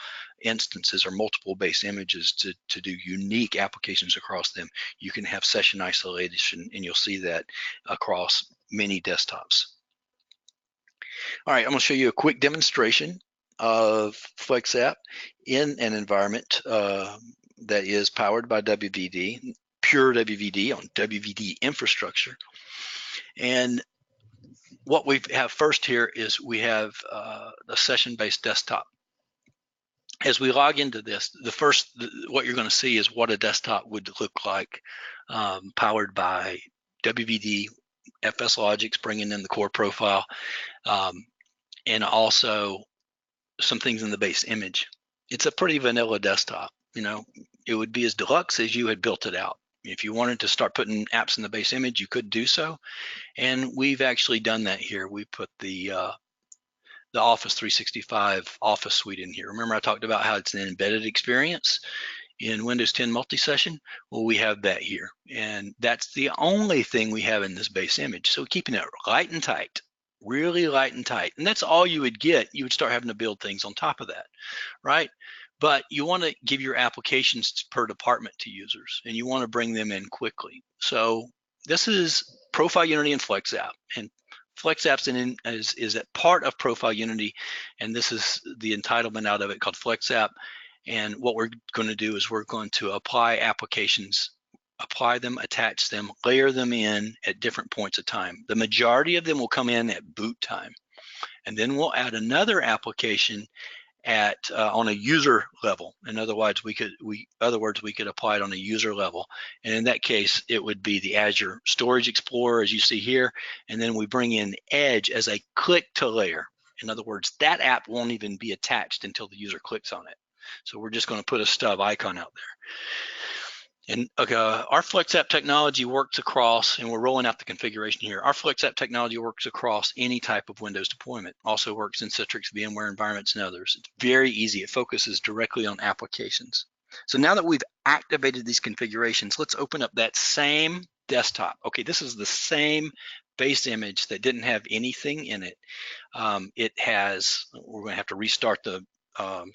instances or multiple base images to do unique applications across them. You can have session isolation, and you'll see that across many desktops. All right, I'm going to show you a quick demonstration of FlexApp in an environment that is powered by WVD, pure WVD on WVD infrastructure. And what we have first here is we have a session-based desktop. As we log into this, what you're going to see is what a desktop would look like powered by WVD, FS Logics, bringing in the core profile, and also some things in the base image. It's a pretty vanilla desktop. It would be as deluxe as you had built it out. If you wanted to start putting apps in the base image, you could do so, and we've actually done that here. We put the the Office 365 Office Suite in here. Remember I talked about how it's an embedded experience in Windows 10 multi-session? Well, we have that here. And that's the only thing we have in this base image. So keeping it light and tight, really light and tight. And that's all you would get. You would start having to build things on top of that, right? But you want to give your applications per department to users, and you want to bring them in quickly. So this is Profile Unity and FlexApp. And FlexApp is a part of Profile Unity, and this is the entitlement out of it called FlexApp. And what we're going to do is we're going to apply applications, apply them, attach them, layer them in at different points of time. The majority of them will come in at boot time. And then we'll add another application at on a user level. In other words, we could apply it on a user level. And in that case, it would be the Azure Storage Explorer, as you see here. And then we bring in Edge as a click to layer. In other words, that app won't even be attached until the user clicks on it. So we're just going to put a stub icon out there. And our FlexApp technology works across, and we're rolling out the configuration here. Our FlexApp technology works across any type of Windows deployment. Also works in Citrix, VMware environments, and others. It's very easy. It focuses directly on applications. So now that we've activated these configurations, let's open up that same desktop. Okay, this is the same base image that didn't have anything in it. We're going to have to restart the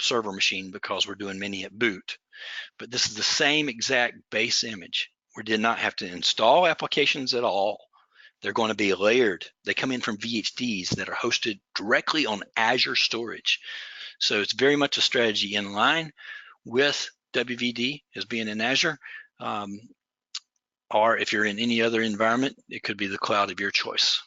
server machine because we're doing many at boot. But this is the same exact base image. We did not have to install applications at all. They're going to be layered. They come in from VHDs that are hosted directly on Azure storage. So it's very much a strategy in line with WVD as being in Azure. Or if you're in any other environment, it could be the cloud of your choice.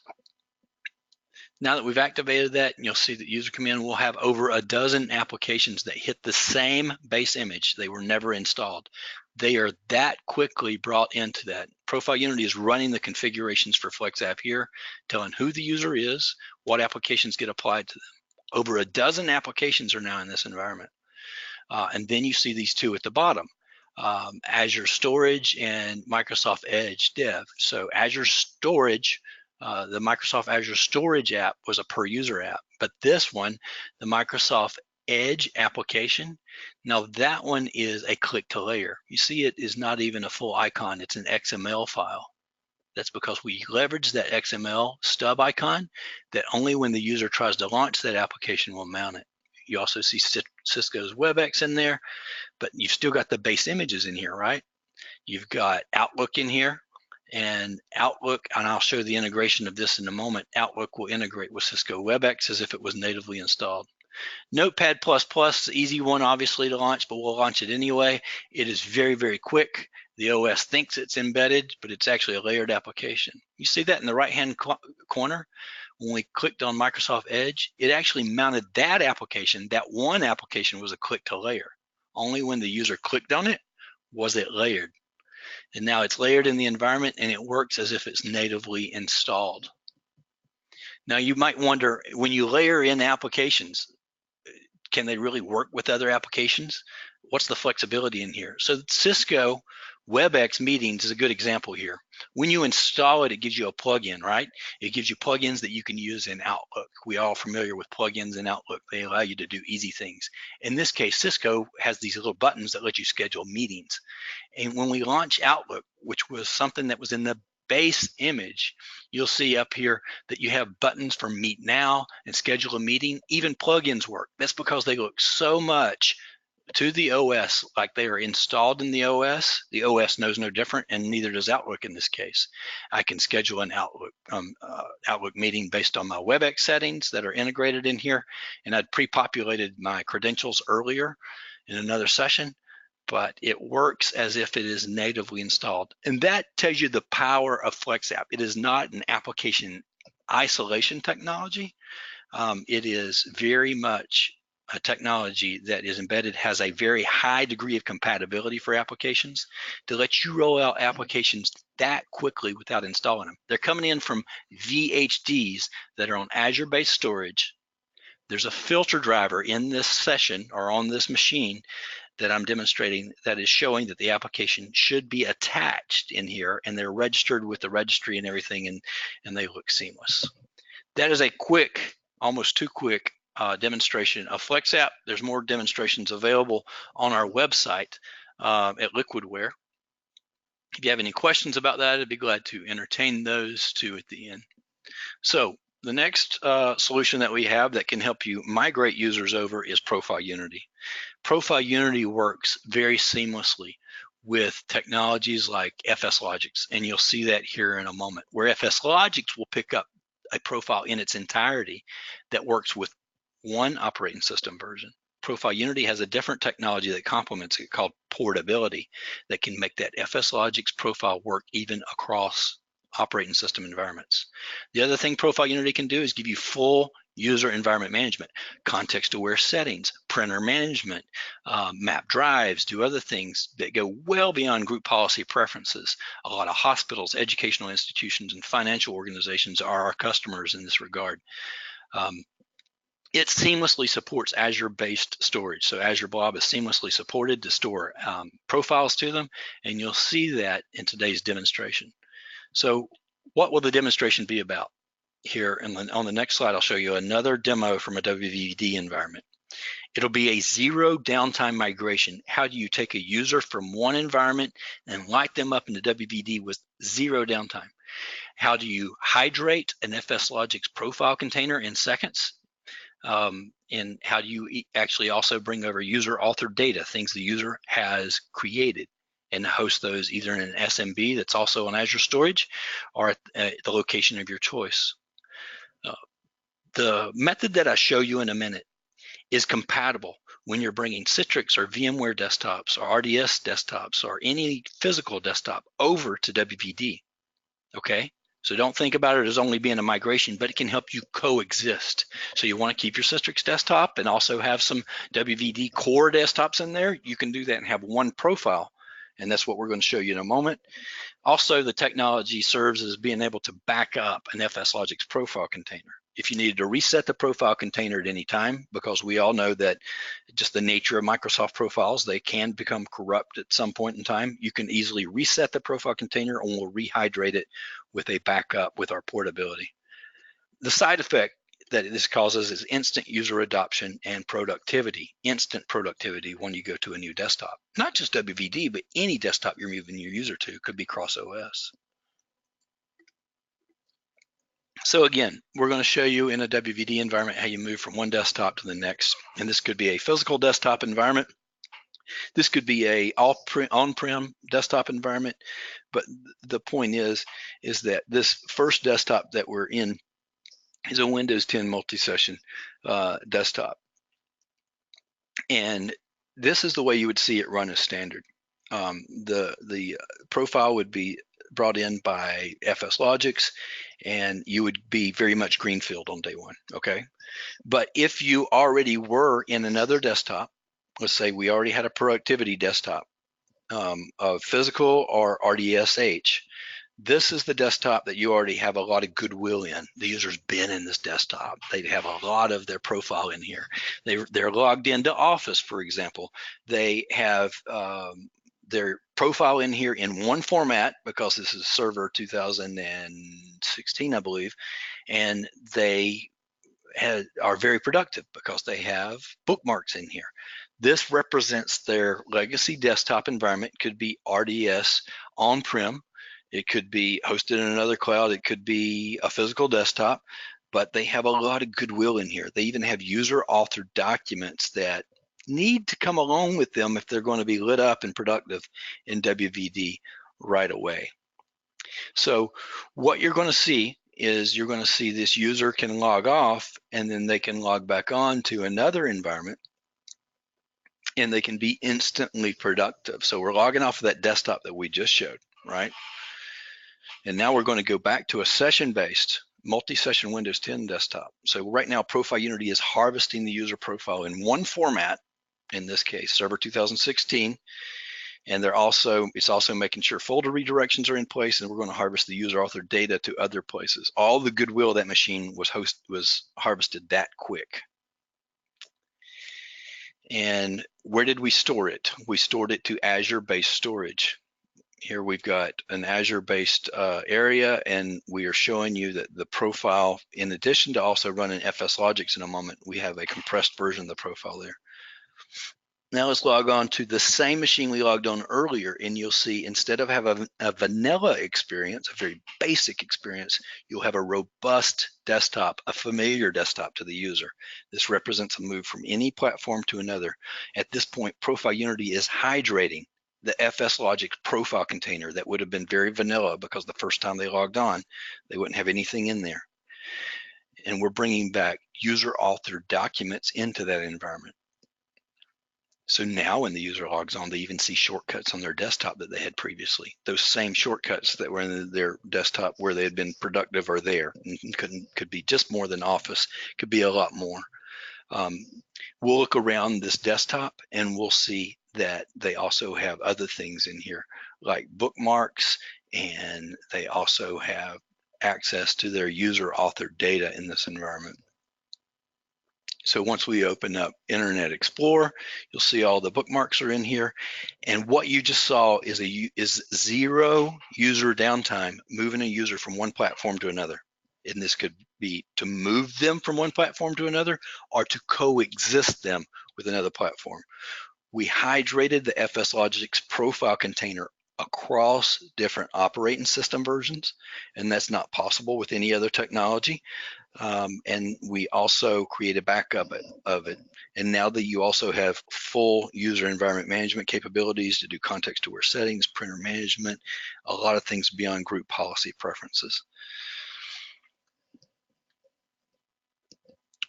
Now that we've activated that, you'll see that user come in, we'll have over a dozen applications that hit the same base image. They were never installed. They are that quickly brought into that. Profile Unity is running the configurations for FlexApp here, telling who the user is, what applications get applied to them. Over a dozen applications are now in this environment. And then you see these two at the bottom, Azure Storage and Microsoft Edge Dev. So Azure Storage, the Microsoft Azure Storage app was a per user app, but this one, the Microsoft Edge application, now that one is a click to layer. You see it is not even a full icon, it's an XML file. That's because we leverage that XML stub icon that only when the user tries to launch that application will mount it. You also see Cisco's WebEx in there, but you've still got the base images in here, right? You've got Outlook in here. And Outlook, and I'll show the integration of this in a moment, Outlook will integrate with Cisco WebEx as if it was natively installed. Notepad++, easy one obviously to launch, but we'll launch it anyway. It is very, very quick. The OS thinks it's embedded, but it's actually a layered application. You see that in the right-hand corner? When we clicked on Microsoft Edge, it actually mounted that application. That one application was a click to layer. Only when the user clicked on it was it layered. And now it's layered in the environment and it works as if it's natively installed. Now you might wonder, when you layer in applications, can they really work with other applications? What's the flexibility in here? So Cisco WebEx Meetings is a good example here. When you install it, it gives you a plugin, right? It gives you plugins that you can use in Outlook. We all familiar with plugins in Outlook. They allow you to do easy things. In this case, Cisco has these little buttons that let you schedule meetings. And when we launch Outlook, which was something that was in the base image, you'll see up here that you have buttons for Meet Now and Schedule a Meeting. Even plugins work. That's because they look so much to the OS like they are installed in the OS. The OS knows no different, and neither does Outlook in this case. I can schedule an Outlook meeting based on my WebEx settings that are integrated in here, and I'd pre-populated my credentials earlier in another session, but it works as if it is natively installed. And that tells you the power of FlexApp. It is not an application isolation technology. It is very much a technology that is embedded, has a very high degree of compatibility for applications to let you roll out applications that quickly without installing them. They're coming in from VHDs that are on Azure-based storage. There's a filter driver in this session or on this machine that I'm demonstrating that is showing that the application should be attached in here, and they're registered with the registry and everything, and they look seamless. That is a quick, almost too quick demonstration of FlexApp. There's more demonstrations available on our website at Liquidware. If you have any questions about that, I'd be glad to entertain those too at the end. So the next solution that we have that can help you migrate users over is Profile Unity. Profile Unity works very seamlessly with technologies like FSLogix, and you'll see that here in a moment, where FSLogix will pick up a profile in its entirety that works with one operating system version. Profile Unity has a different technology that complements it called portability that can make that FSLogix profile work even across operating system environments. The other thing Profile Unity can do is give you full user environment management, context-aware settings, printer management, map drives, do other things that go well beyond group policy preferences. A lot of hospitals, educational institutions, and financial organizations are our customers in this regard. It seamlessly supports Azure-based storage. So Azure Blob is seamlessly supported to store profiles to them, and you'll see that in today's demonstration. So what will the demonstration be about? Here, and on the next slide, I'll show you another demo from a WVD environment. It'll be a zero downtime migration. How do you take a user from one environment and light them up into WVD with zero downtime? How do you hydrate an FSLogix profile container in seconds? And how do you actually also bring over user authored data, things the user has created, and host those either in an SMB that's also on Azure Storage or at the location of your choice. The method that I show you in a minute is compatible when you're bringing Citrix or VMware desktops or RDS desktops or any physical desktop over to WVD, okay? So don't think about it as only being a migration, but it can help you coexist. So you want to keep your Citrix desktop and also have some WVD core desktops in there. You can do that and have one profile, and that's what we're going to show you in a moment. Also, the technology serves as being able to back up an FSLogix profile container. If you needed to reset the profile container at any time, because we all know that just the nature of Microsoft profiles, they can become corrupt at some point in time, you can easily reset the profile container and we'll rehydrate it with a backup with our portability. The side effect that this causes is instant user adoption and productivity, instant productivity when you go to a new desktop. Not just WVD, but any desktop you're moving your user to, could be cross OS. So again, we're going to show you in a WVD environment how you move from one desktop to the next. And this could be a physical desktop environment. This could be a on-prem desktop environment. But the point is that this first desktop that we're in is a Windows 10 multi-session desktop. And this is the way you would see it run as standard. The profile would be brought in by FSLogix, and you would be very much greenfield on day one, okay? But if you already were in another desktop, let's say we already had a productivity desktop of physical or RDSH, this is the desktop that you already have a lot of goodwill in. The user's been in this desktop. They have a lot of their profile in here. They're logged into Office, for example. They have their profile in here in one format, because this is Server 2016, I believe, and they are very productive because they have bookmarks in here. This represents their legacy desktop environment. It could be RDS on-prem. It could be hosted in another cloud. It could be a physical desktop, but they have a lot of goodwill in here. They even have user-authored documents that need to come along with them if they're going to be lit up and productive in WVD right away. So what you're going to see is you're going to see this user can log off, and then they can log back on to another environment, and they can be instantly productive. So we're logging off of that desktop that we just showed, right? And now we're going to go back to a session-based multi-session Windows 10 desktop. So right now, Profile Unity is harvesting the user profile in one format, in this case, Server 2016, and it's also making sure folder redirections are in place, and we're going to harvest the user authored data to other places. All the goodwill of that machine was harvested that quick. And where did we store it? We stored it to Azure-based storage. Here we've got an Azure-based area, and we are showing you that the profile, in addition to also running FSLogix in a moment, we have a compressed version of the profile there. Now let's log on to the same machine we logged on earlier, and you'll see instead of having a vanilla experience, a very basic experience, you'll have a robust desktop, a familiar desktop to the user. This represents a move from any platform to another. At this point, Profile Unity is hydrating the FSLogix profile container that would have been very vanilla because the first time they logged on, they wouldn't have anything in there. And we're bringing back user-authored documents into that environment. So now when the user logs on, they even see shortcuts on their desktop that they had previously. Those same shortcuts that were in their desktop where they had been productive are there. And could be just more than Office, could be a lot more. We'll look around this desktop and we'll see that they also have other things in here like bookmarks, and they also have access to their user authored data in this environment. So once we open up Internet Explorer, you'll see all the bookmarks are in here. And what you just saw is zero user downtime, moving a user from one platform to another. And this could be to move them from one platform to another or to coexist them with another platform. We hydrated the FSLogix profile container across different operating system versions, and that's not possible with any other technology. And we also create a backup of it. And now that you also have full user environment management capabilities to do context-aware settings, printer management, a lot of things beyond group policy preferences.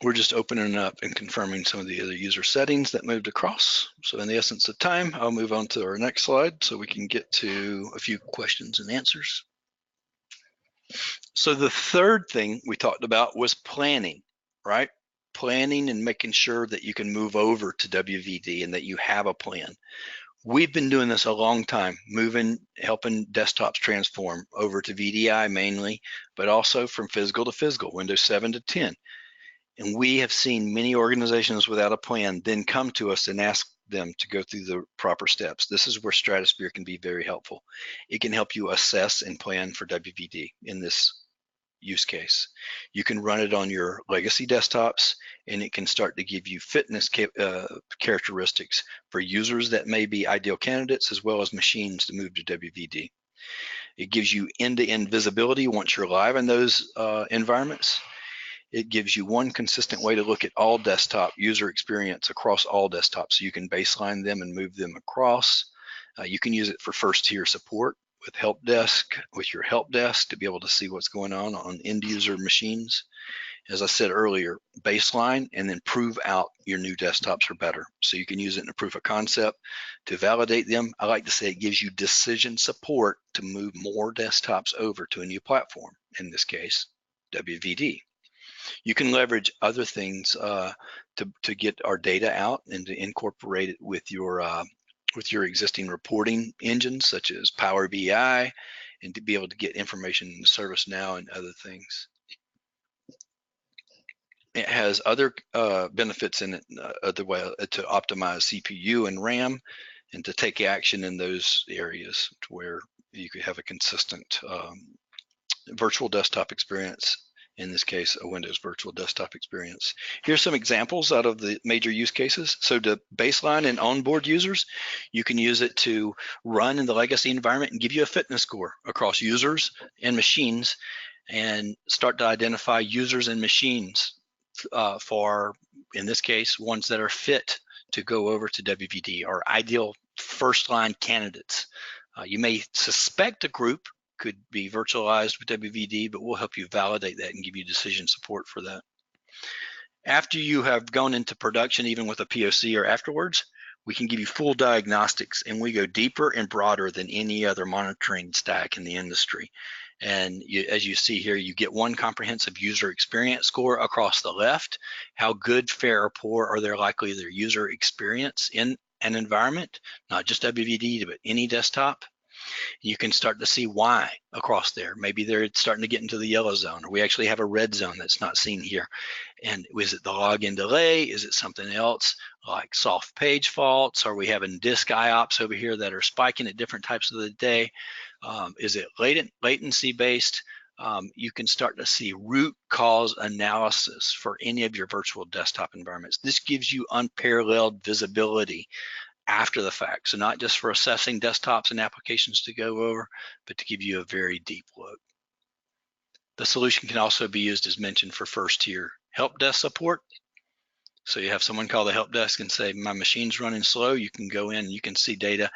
We're just opening up and confirming some of the other user settings that moved across. So in the essence of time, I'll move on to our next slide so we can get to a few questions and answers. So the third thing we talked about was planning, right? Planning and making sure that you can move over to WVD and that you have a plan. We've been doing this a long time, helping desktops transform over to VDI mainly, but also from physical to physical, Windows 7 to 10. And we have seen many organizations without a plan then come to us and ask them to go through the proper steps. This is where Stratosphere can be very helpful. It can help you assess and plan for WVD in this use case. You can run it on your legacy desktops, and it can start to give you fitness characteristics for users that may be ideal candidates as well as machines to move to WVD. It gives you end-to-end visibility once you're live in those environments. It gives you one consistent way to look at all desktop user experience across all desktops, so you can baseline them and move them across. You can use it for first-tier support with your help desk to be able to see what's going on end user machines. As I said earlier, baseline and then prove out your new desktops are better. So you can use it in a proof of concept to validate them. I like to say it gives you decision support to move more desktops over to a new platform, in this case, WVD. You can leverage other things to get our data out and to incorporate it with your existing reporting engines such as Power BI, and to be able to get information in ServiceNow and other things. It has other benefits in it, other way to optimize CPU and RAM, and to take action in those areas to where you could have a consistent virtual desktop experience. In this case, a Windows virtual desktop experience. Here's some examples out of the major use cases. So to baseline and onboard users, you can use it to run in the legacy environment and give you a fitness score across users and machines, and start to identify users and machines for, in this case, ones that are fit to go over to WVD or ideal first-line candidates. You may suspect a group could be virtualized with WVD, but we'll help you validate that and give you decision support for that. After you have gone into production, even with a POC or afterwards, we can give you full diagnostics, and we go deeper and broader than any other monitoring stack in the industry. And as you see here, you get one comprehensive user experience score across the left. How good, fair, or poor are their likely their user experience in an environment, not just WVD, but any desktop. You can start to see why across there. Maybe they're starting to get into the yellow zone, or we actually have a red zone that's not seen here. And is it the login delay? Is it something else like soft page faults? Are we having disk IOPS over here that are spiking at different types of the day? Is it latency based? You can start to see root cause analysis for any of your virtual desktop environments. This gives you unparalleled visibility after the fact. So not just for assessing desktops and applications to go over, but to give you a very deep look. The solution can also be used, as mentioned, for first tier help desk support. So you have someone call the help desk and say, my machine's running slow. You can go in and you can see data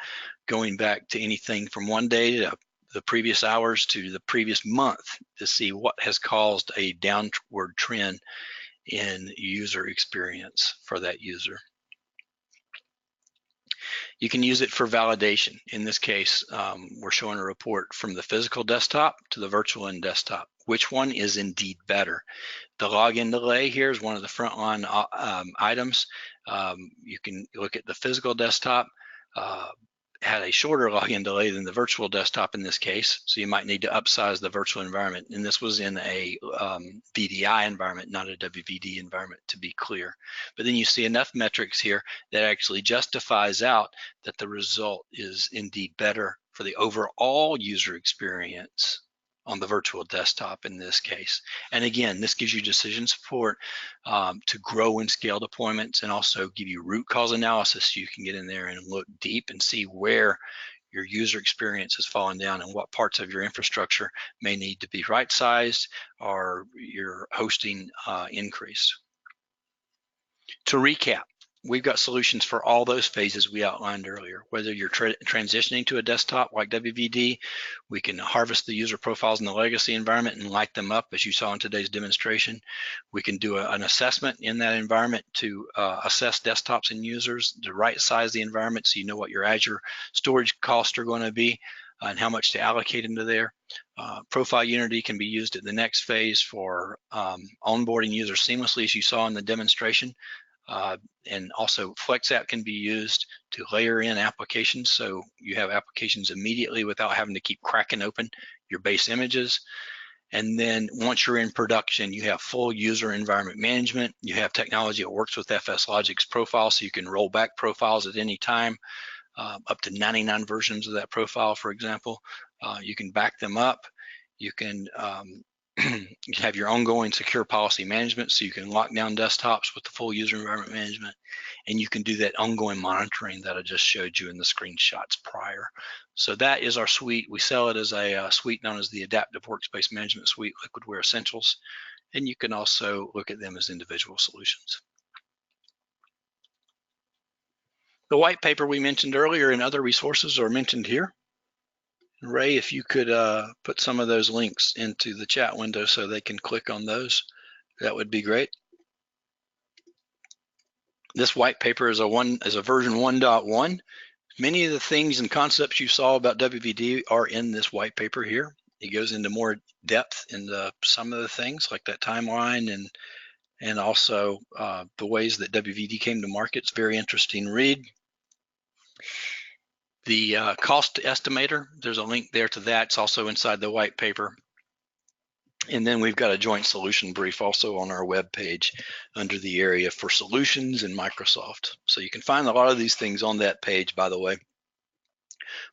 going back to anything from one day to the previous hours to the previous month to see what has caused a downward trend in user experience for that user. You can use it for validation. In this case, we're showing a report from the physical desktop to the virtual end desktop. Which one is indeed better? The login delay here is one of the frontline items. You can look at the physical desktop, had a shorter login delay than the virtual desktop in this case, so you might need to upsize the virtual environment. And this was in a VDI environment, not a WVD environment, to be clear. But then you see enough metrics here that actually justifies out that the result is indeed better for the overall user experience on the virtual desktop in this case. And again, this gives you decision support to grow and scale deployments, and also give you root cause analysis. You can get in there and look deep and see where your user experience has fallen down and what parts of your infrastructure may need to be right-sized or your hosting increased. To recap, we've got solutions for all those phases we outlined earlier. Whether you're transitioning to a desktop like WVD, we can harvest the user profiles in the legacy environment and light them up, as you saw in today's demonstration. We can do an assessment in that environment to assess desktops and users, to right size the environment so you know what your Azure storage costs are going to be and how much to allocate into there. Profile Unity can be used at the next phase for onboarding users seamlessly, as you saw in the demonstration. And also FlexApp can be used to layer in applications, so you have applications immediately without having to keep cracking open your base images. And then once you're in production, you have full user environment management. You have technology that works with FS Logic's profile, so you can roll back profiles at any time, up to 99 versions of that profile, for example. You can back them up. You can you have your ongoing secure policy management, so you can lock down desktops with the full user environment management, and you can do that ongoing monitoring that I just showed you in the screenshots prior. So that is our suite. We sell it as a suite known as the Adaptive Workspace Management Suite, Liquidware Essentials, and you can also look at them as individual solutions. The white paper we mentioned earlier and other resources are mentioned here. Ray, if you could put some of those links into the chat window so they can click on those, that would be great. This white paper is a version 1.1. Many of the things and concepts you saw about WVD are in this white paper here. It goes into more depth into some of the things like that timeline and also the ways that WVD came to market. It's a very interesting read. The cost estimator, there's a link there to that. It's also inside the white paper. And then we've got a joint solution brief also on our web page under the area for solutions in Microsoft. So you can find a lot of these things on that page, by the way.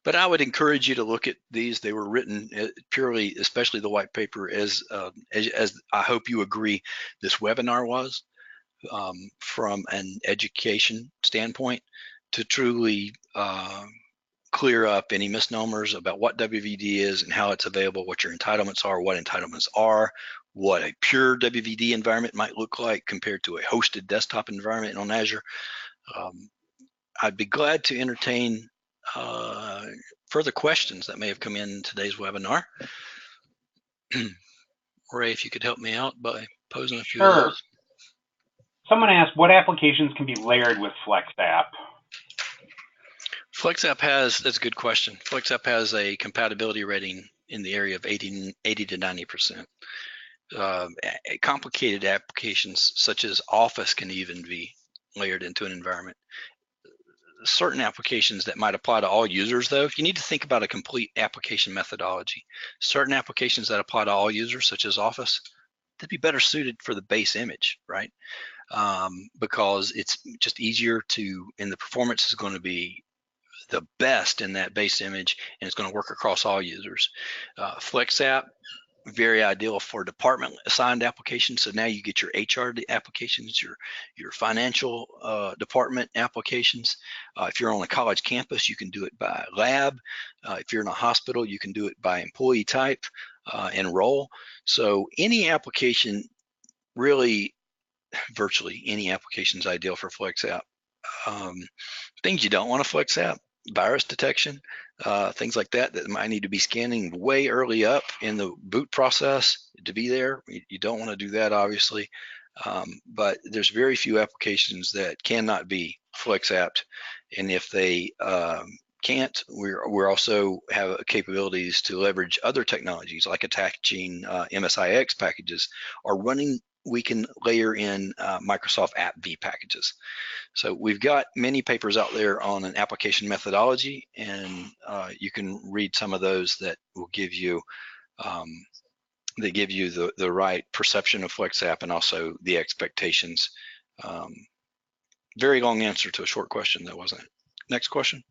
But I would encourage you to look at these. They were written purely, especially the white paper, as I hope you agree this webinar was, from an education standpoint, to truly clear up any misnomers about what WVD is and how it's available, what your entitlements are, what a pure WVD environment might look like compared to a hosted desktop environment on Azure. I'd be glad to entertain further questions that may have come in today's webinar. Ray, if you could help me out by posing a few of those. Someone asked, what applications can be layered with FlexApp? FlexApp that's a good question. FlexApp has a compatibility rating in the area of 80 to 90%. Complicated applications such as Office can even be layered into an environment. certain applications that might apply to all users, though. You need to think about a complete application methodology. Certain applications that apply to all users, such as Office, they'd be better suited for the base image, right? Because it's just easier to, and the performance is going to be the best in that base image, and it's going to work across all users. FlexApp, very ideal for department assigned applications. So now you get your HR applications, your financial department applications. If you're on a college campus, you can do it by lab. If you're in a hospital, you can do it by employee type and role. So any application, really, virtually any application is ideal for FlexApp. Things you don't want to FlexApp: virus detection, things like that might need to be scanning way early up in the boot process to be there. You don't want to do that, obviously, but there's very few applications that cannot be FlexApped, and if they can't, we're also have capabilities to leverage other technologies like attaching MSIX packages or running. We can layer in Microsoft App V packages. So we've got many papers out there on an application methodology, and you can read some of those that will give you the right perception of FlexApp and also the expectations. Very long answer to a short question, though, wasn't it? Next question.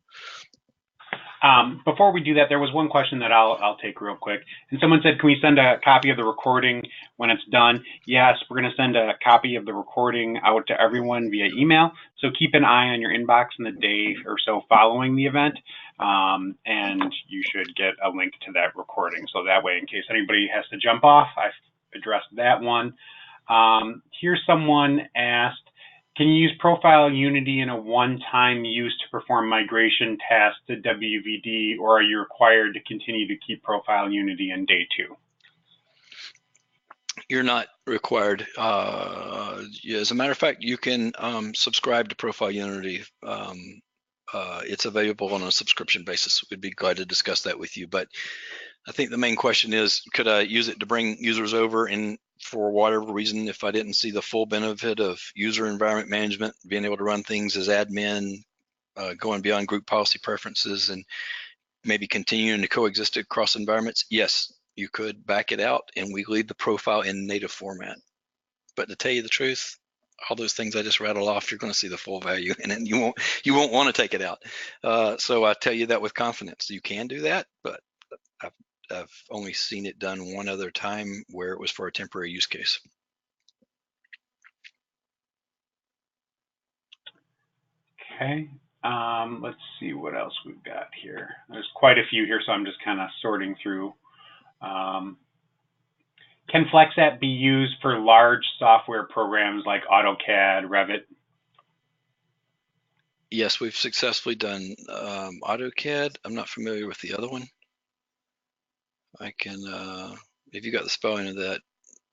Before we do that, there was one question that I'll take real quick. And someone said, can we send a copy of the recording when it's done? Yes, we're going to send a copy of the recording out to everyone via email. So keep an eye on your inbox in the day or so following the event, and you should get a link to that recording. So that way, in case anybody has to jump off, I've addressed that one. Here someone asked, can you use Profile Unity in a one-time use to perform migration tasks to WVD, or are you required to continue to keep Profile Unity in day 2? You're not required. As a matter of fact, you can subscribe to Profile Unity. It's available on a subscription basis. We'd be glad to discuss that with you. But I think the main question is, could I use it to bring users over, and for whatever reason, if I didn't see the full benefit of user environment management, being able to run things as admin, going beyond group policy preferences, and maybe continuing to coexist across environments? Yes, you could back it out, and we leave the profile in native format. But to tell you the truth, all those things I just rattled off, you're going to see the full value in it, and you won't want to take it out. So I tell you that with confidence. You can do that, but I've only seen it done one other time where it was for a temporary use case. Okay, let's see what else we've got here. There's quite a few here, so I'm just kind of sorting through. Can FlexApp be used for large software programs like AutoCAD, Revit? Yes, we've successfully done AutoCAD. I'm not familiar with the other one. I can, if you got the spelling of that,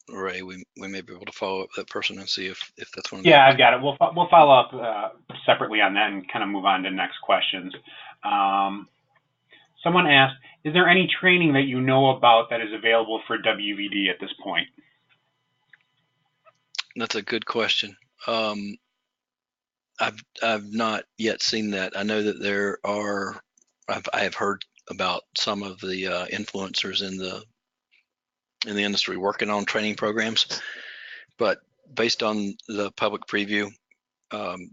Ray, we may be able to follow up that person and see if that's one of the. Yeah, I've got it. We'll follow up separately on that and kind of move on to next questions. Someone asked, is there any training that you know about that is available for WVD at this point? That's a good question. I've not yet seen that. I know that there are. I have heard about some of the influencers in the industry working on training programs, but based on the public preview,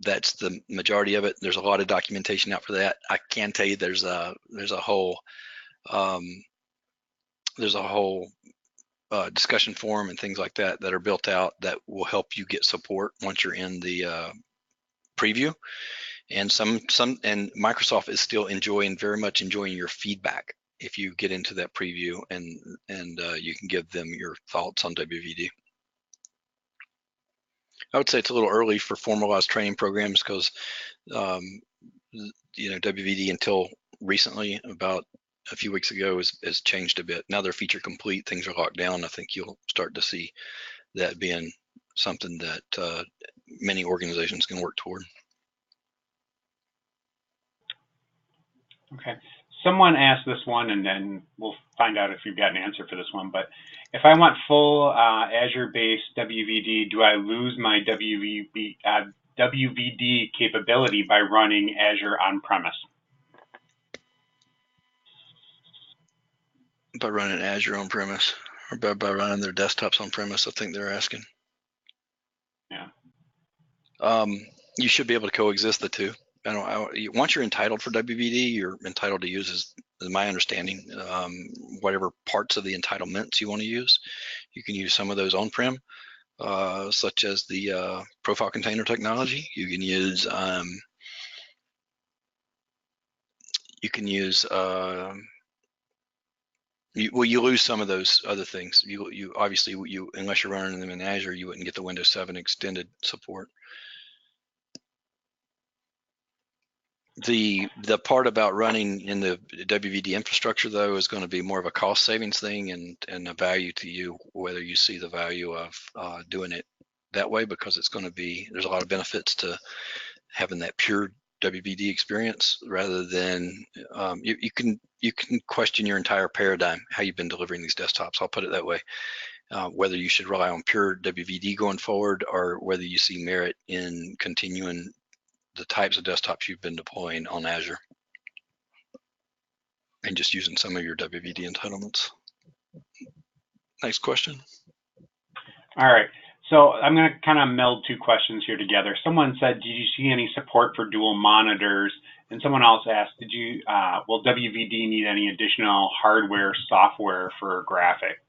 that's the majority of it. There's a lot of documentation out for that. I can tell you there's a whole discussion forum and things like that that are built out that will help you get support once you're in the preview. And and Microsoft is still very much enjoying your feedback if you get into that preview, and you can give them your thoughts on WVD. I would say it's a little early for formalized training programs because WVD until recently, about a few weeks ago, has changed a bit. Now they're feature complete, things are locked down. I think you'll start to see that being something that many organizations can work toward. Okay. Someone asked this one, and then we'll find out if you've got an answer for this one. But if I want full Azure-based WVD, do I lose my WVD capability by running Azure on-premise? By running Azure on-premise, or by running their desktops on-premise, I think they're asking. Yeah. You should be able to coexist the two. Once you're entitled for WVD, you're entitled to use, is my understanding, whatever parts of the entitlements you want to use. You can use some of those on-prem, such as the profile container technology. You can use you lose some of those other things. You obviously, unless you're running them in Azure, you wouldn't get the Windows 7 extended support. The part about running in the WVD infrastructure, though, is going to be more of a cost savings thing and a value to you, whether you see the value of doing it that way, because it's going to be, there's a lot of benefits to having that pure WVD experience rather than you can question your entire paradigm, how you've been delivering these desktops. I'll put it that way. Whether you should rely on pure WVD going forward, or whether you see merit in continuing the types of desktops you've been deploying on Azure and just using some of your WVD entitlements. Next question. All right. So I'm going to kind of meld two questions here together. Someone said, did you see any support for dual monitors? And someone else asked, will WVD need any additional hardware, software for graphics?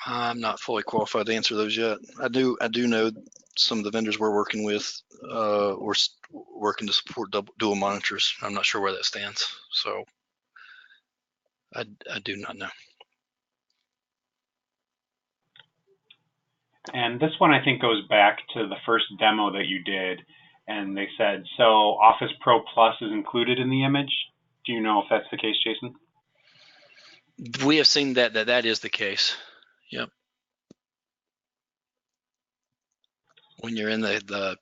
I'm not fully qualified to answer those yet. I do know some of the vendors we're working with we're working to support dual monitors. I'm not sure where that stands, so I do not know. And this one, I think, goes back to the first demo that you did, and they said, so Office Pro Plus is included in the image. Do you know if that's the case, Jason? We have seen that is the case. Yep. When you're in the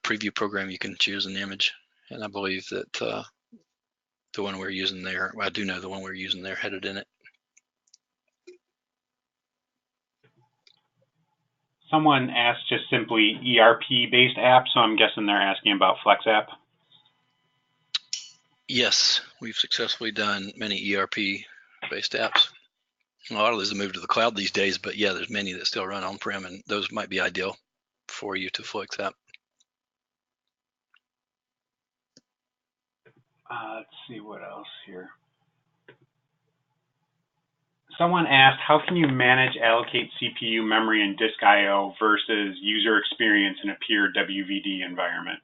preview program, you can choose an image, and I believe that the one we're using there, I do know the one we're using there had it in it. Someone asked just simply ERP-based apps, so I'm guessing they're asking about FlexApp. Yes, we've successfully done many ERP-based apps. A lot of those have moved to the cloud these days, but yeah, there's many that still run on-prem, and those might be ideal for you to FlexApp. Let's see what else here. Someone asked, how can you manage, allocate CPU, memory, and disk I/O versus user experience in a pure WVD environment?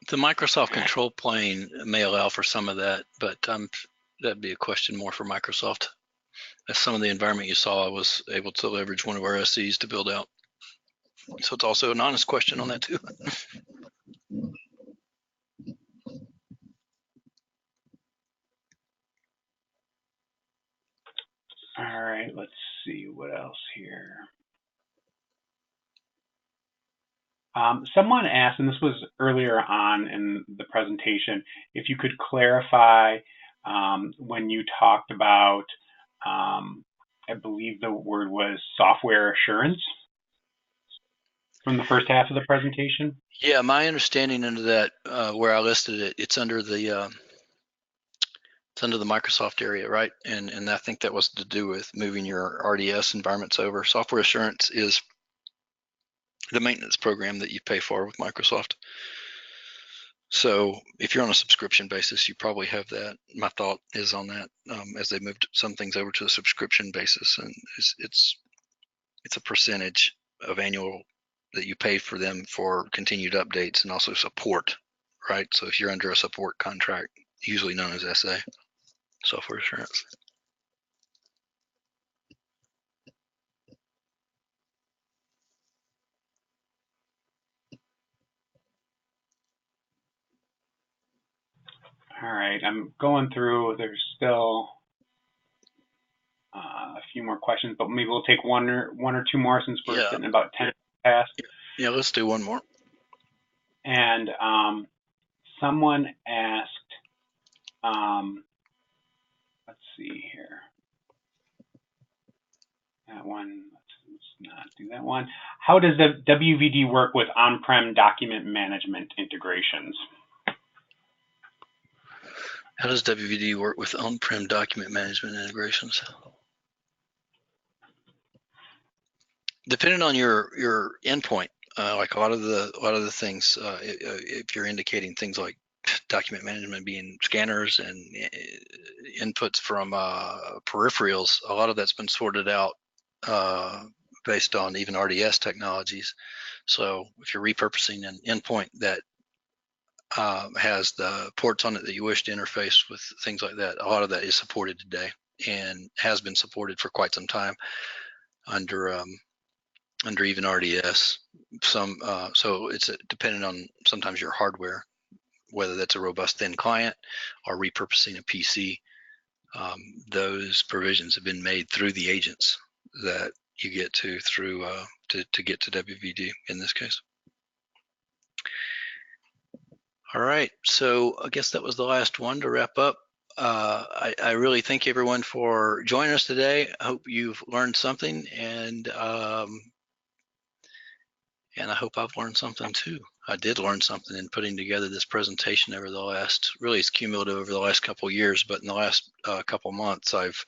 The Microsoft control plane may allow for some of that, but that'd be a question more for Microsoft. As some of the environment you saw, I was able to leverage one of our SCs to build out. So it's also an honest question on that too. All right, let's see what else here. Someone asked, and this was earlier on in the presentation, if you could clarify when you talked about, I believe the word was software assurance from the first half of the presentation. Yeah, my understanding into that, where I listed it, it's under the Microsoft area, right? And I think that was to do with moving your RDS environments over. Software assurance is the maintenance program that you pay for with Microsoft. So if you're on a subscription basis, you probably have that. My thought is on that, as they moved some things over to a subscription basis, and it's a percentage of annual that you pay for them for continued updates and also support, right? So if you're under a support contract, usually known as SA, software assurance. All right, I'm going through. There's still a few more questions, but maybe we'll take one or two more since we're sitting about 10 past. Yeah, let's do one more. And someone asked, let's see here. That one, let's not do that one. How does the WVD work with on-prem document management integrations? How does WVD work with on-prem document management integrations? Depending on your endpoint, like a lot of the things, if you're indicating things like document management being scanners and inputs from peripherals, a lot of that's been sorted out based on even RDS technologies. So if you're repurposing an endpoint that has the ports on it that you wish to interface with things like that, a lot of that is supported today and has been supported for quite some time under even RDS. So it's dependent on sometimes your hardware, whether that's a robust thin client or repurposing a PC. Those provisions have been made through the agents that you get to through to get to WVD in this case. All right, so I guess that was the last one to wrap up. I really thank everyone for joining us today. I hope you've learned something, and I hope I've learned something too. I did learn something in putting together this presentation over the last, really it's cumulative over the last couple of years, but in the last couple of months, I've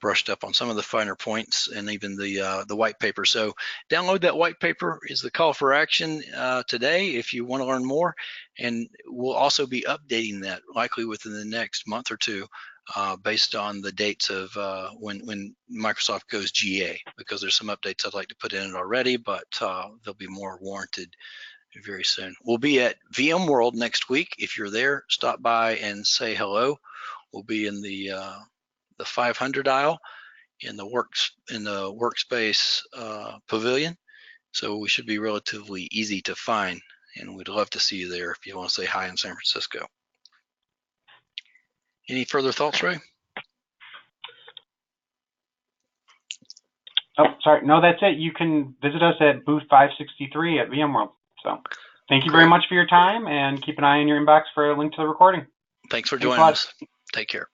brushed up on some of the finer points and even the white paper. So download that white paper is the call for action today if you want to learn more. And we'll also be updating that likely within the next month or two based on the dates of when Microsoft goes GA, because there's some updates I'd like to put in it already, but there'll be more warranted very soon. We'll be at VMworld next week. If you're there, stop by and say hello. We'll be in the 500 aisle in the Workspace pavilion. So we should be relatively easy to find, and we'd love to see you there if you want to say hi in San Francisco. Any further thoughts, Ray? Oh, sorry. No, that's it. You can visit us at booth 563 at VMworld. So thank you very much for your time, and keep an eye on your inbox for a link to the recording. Thanks for joining us. Take care.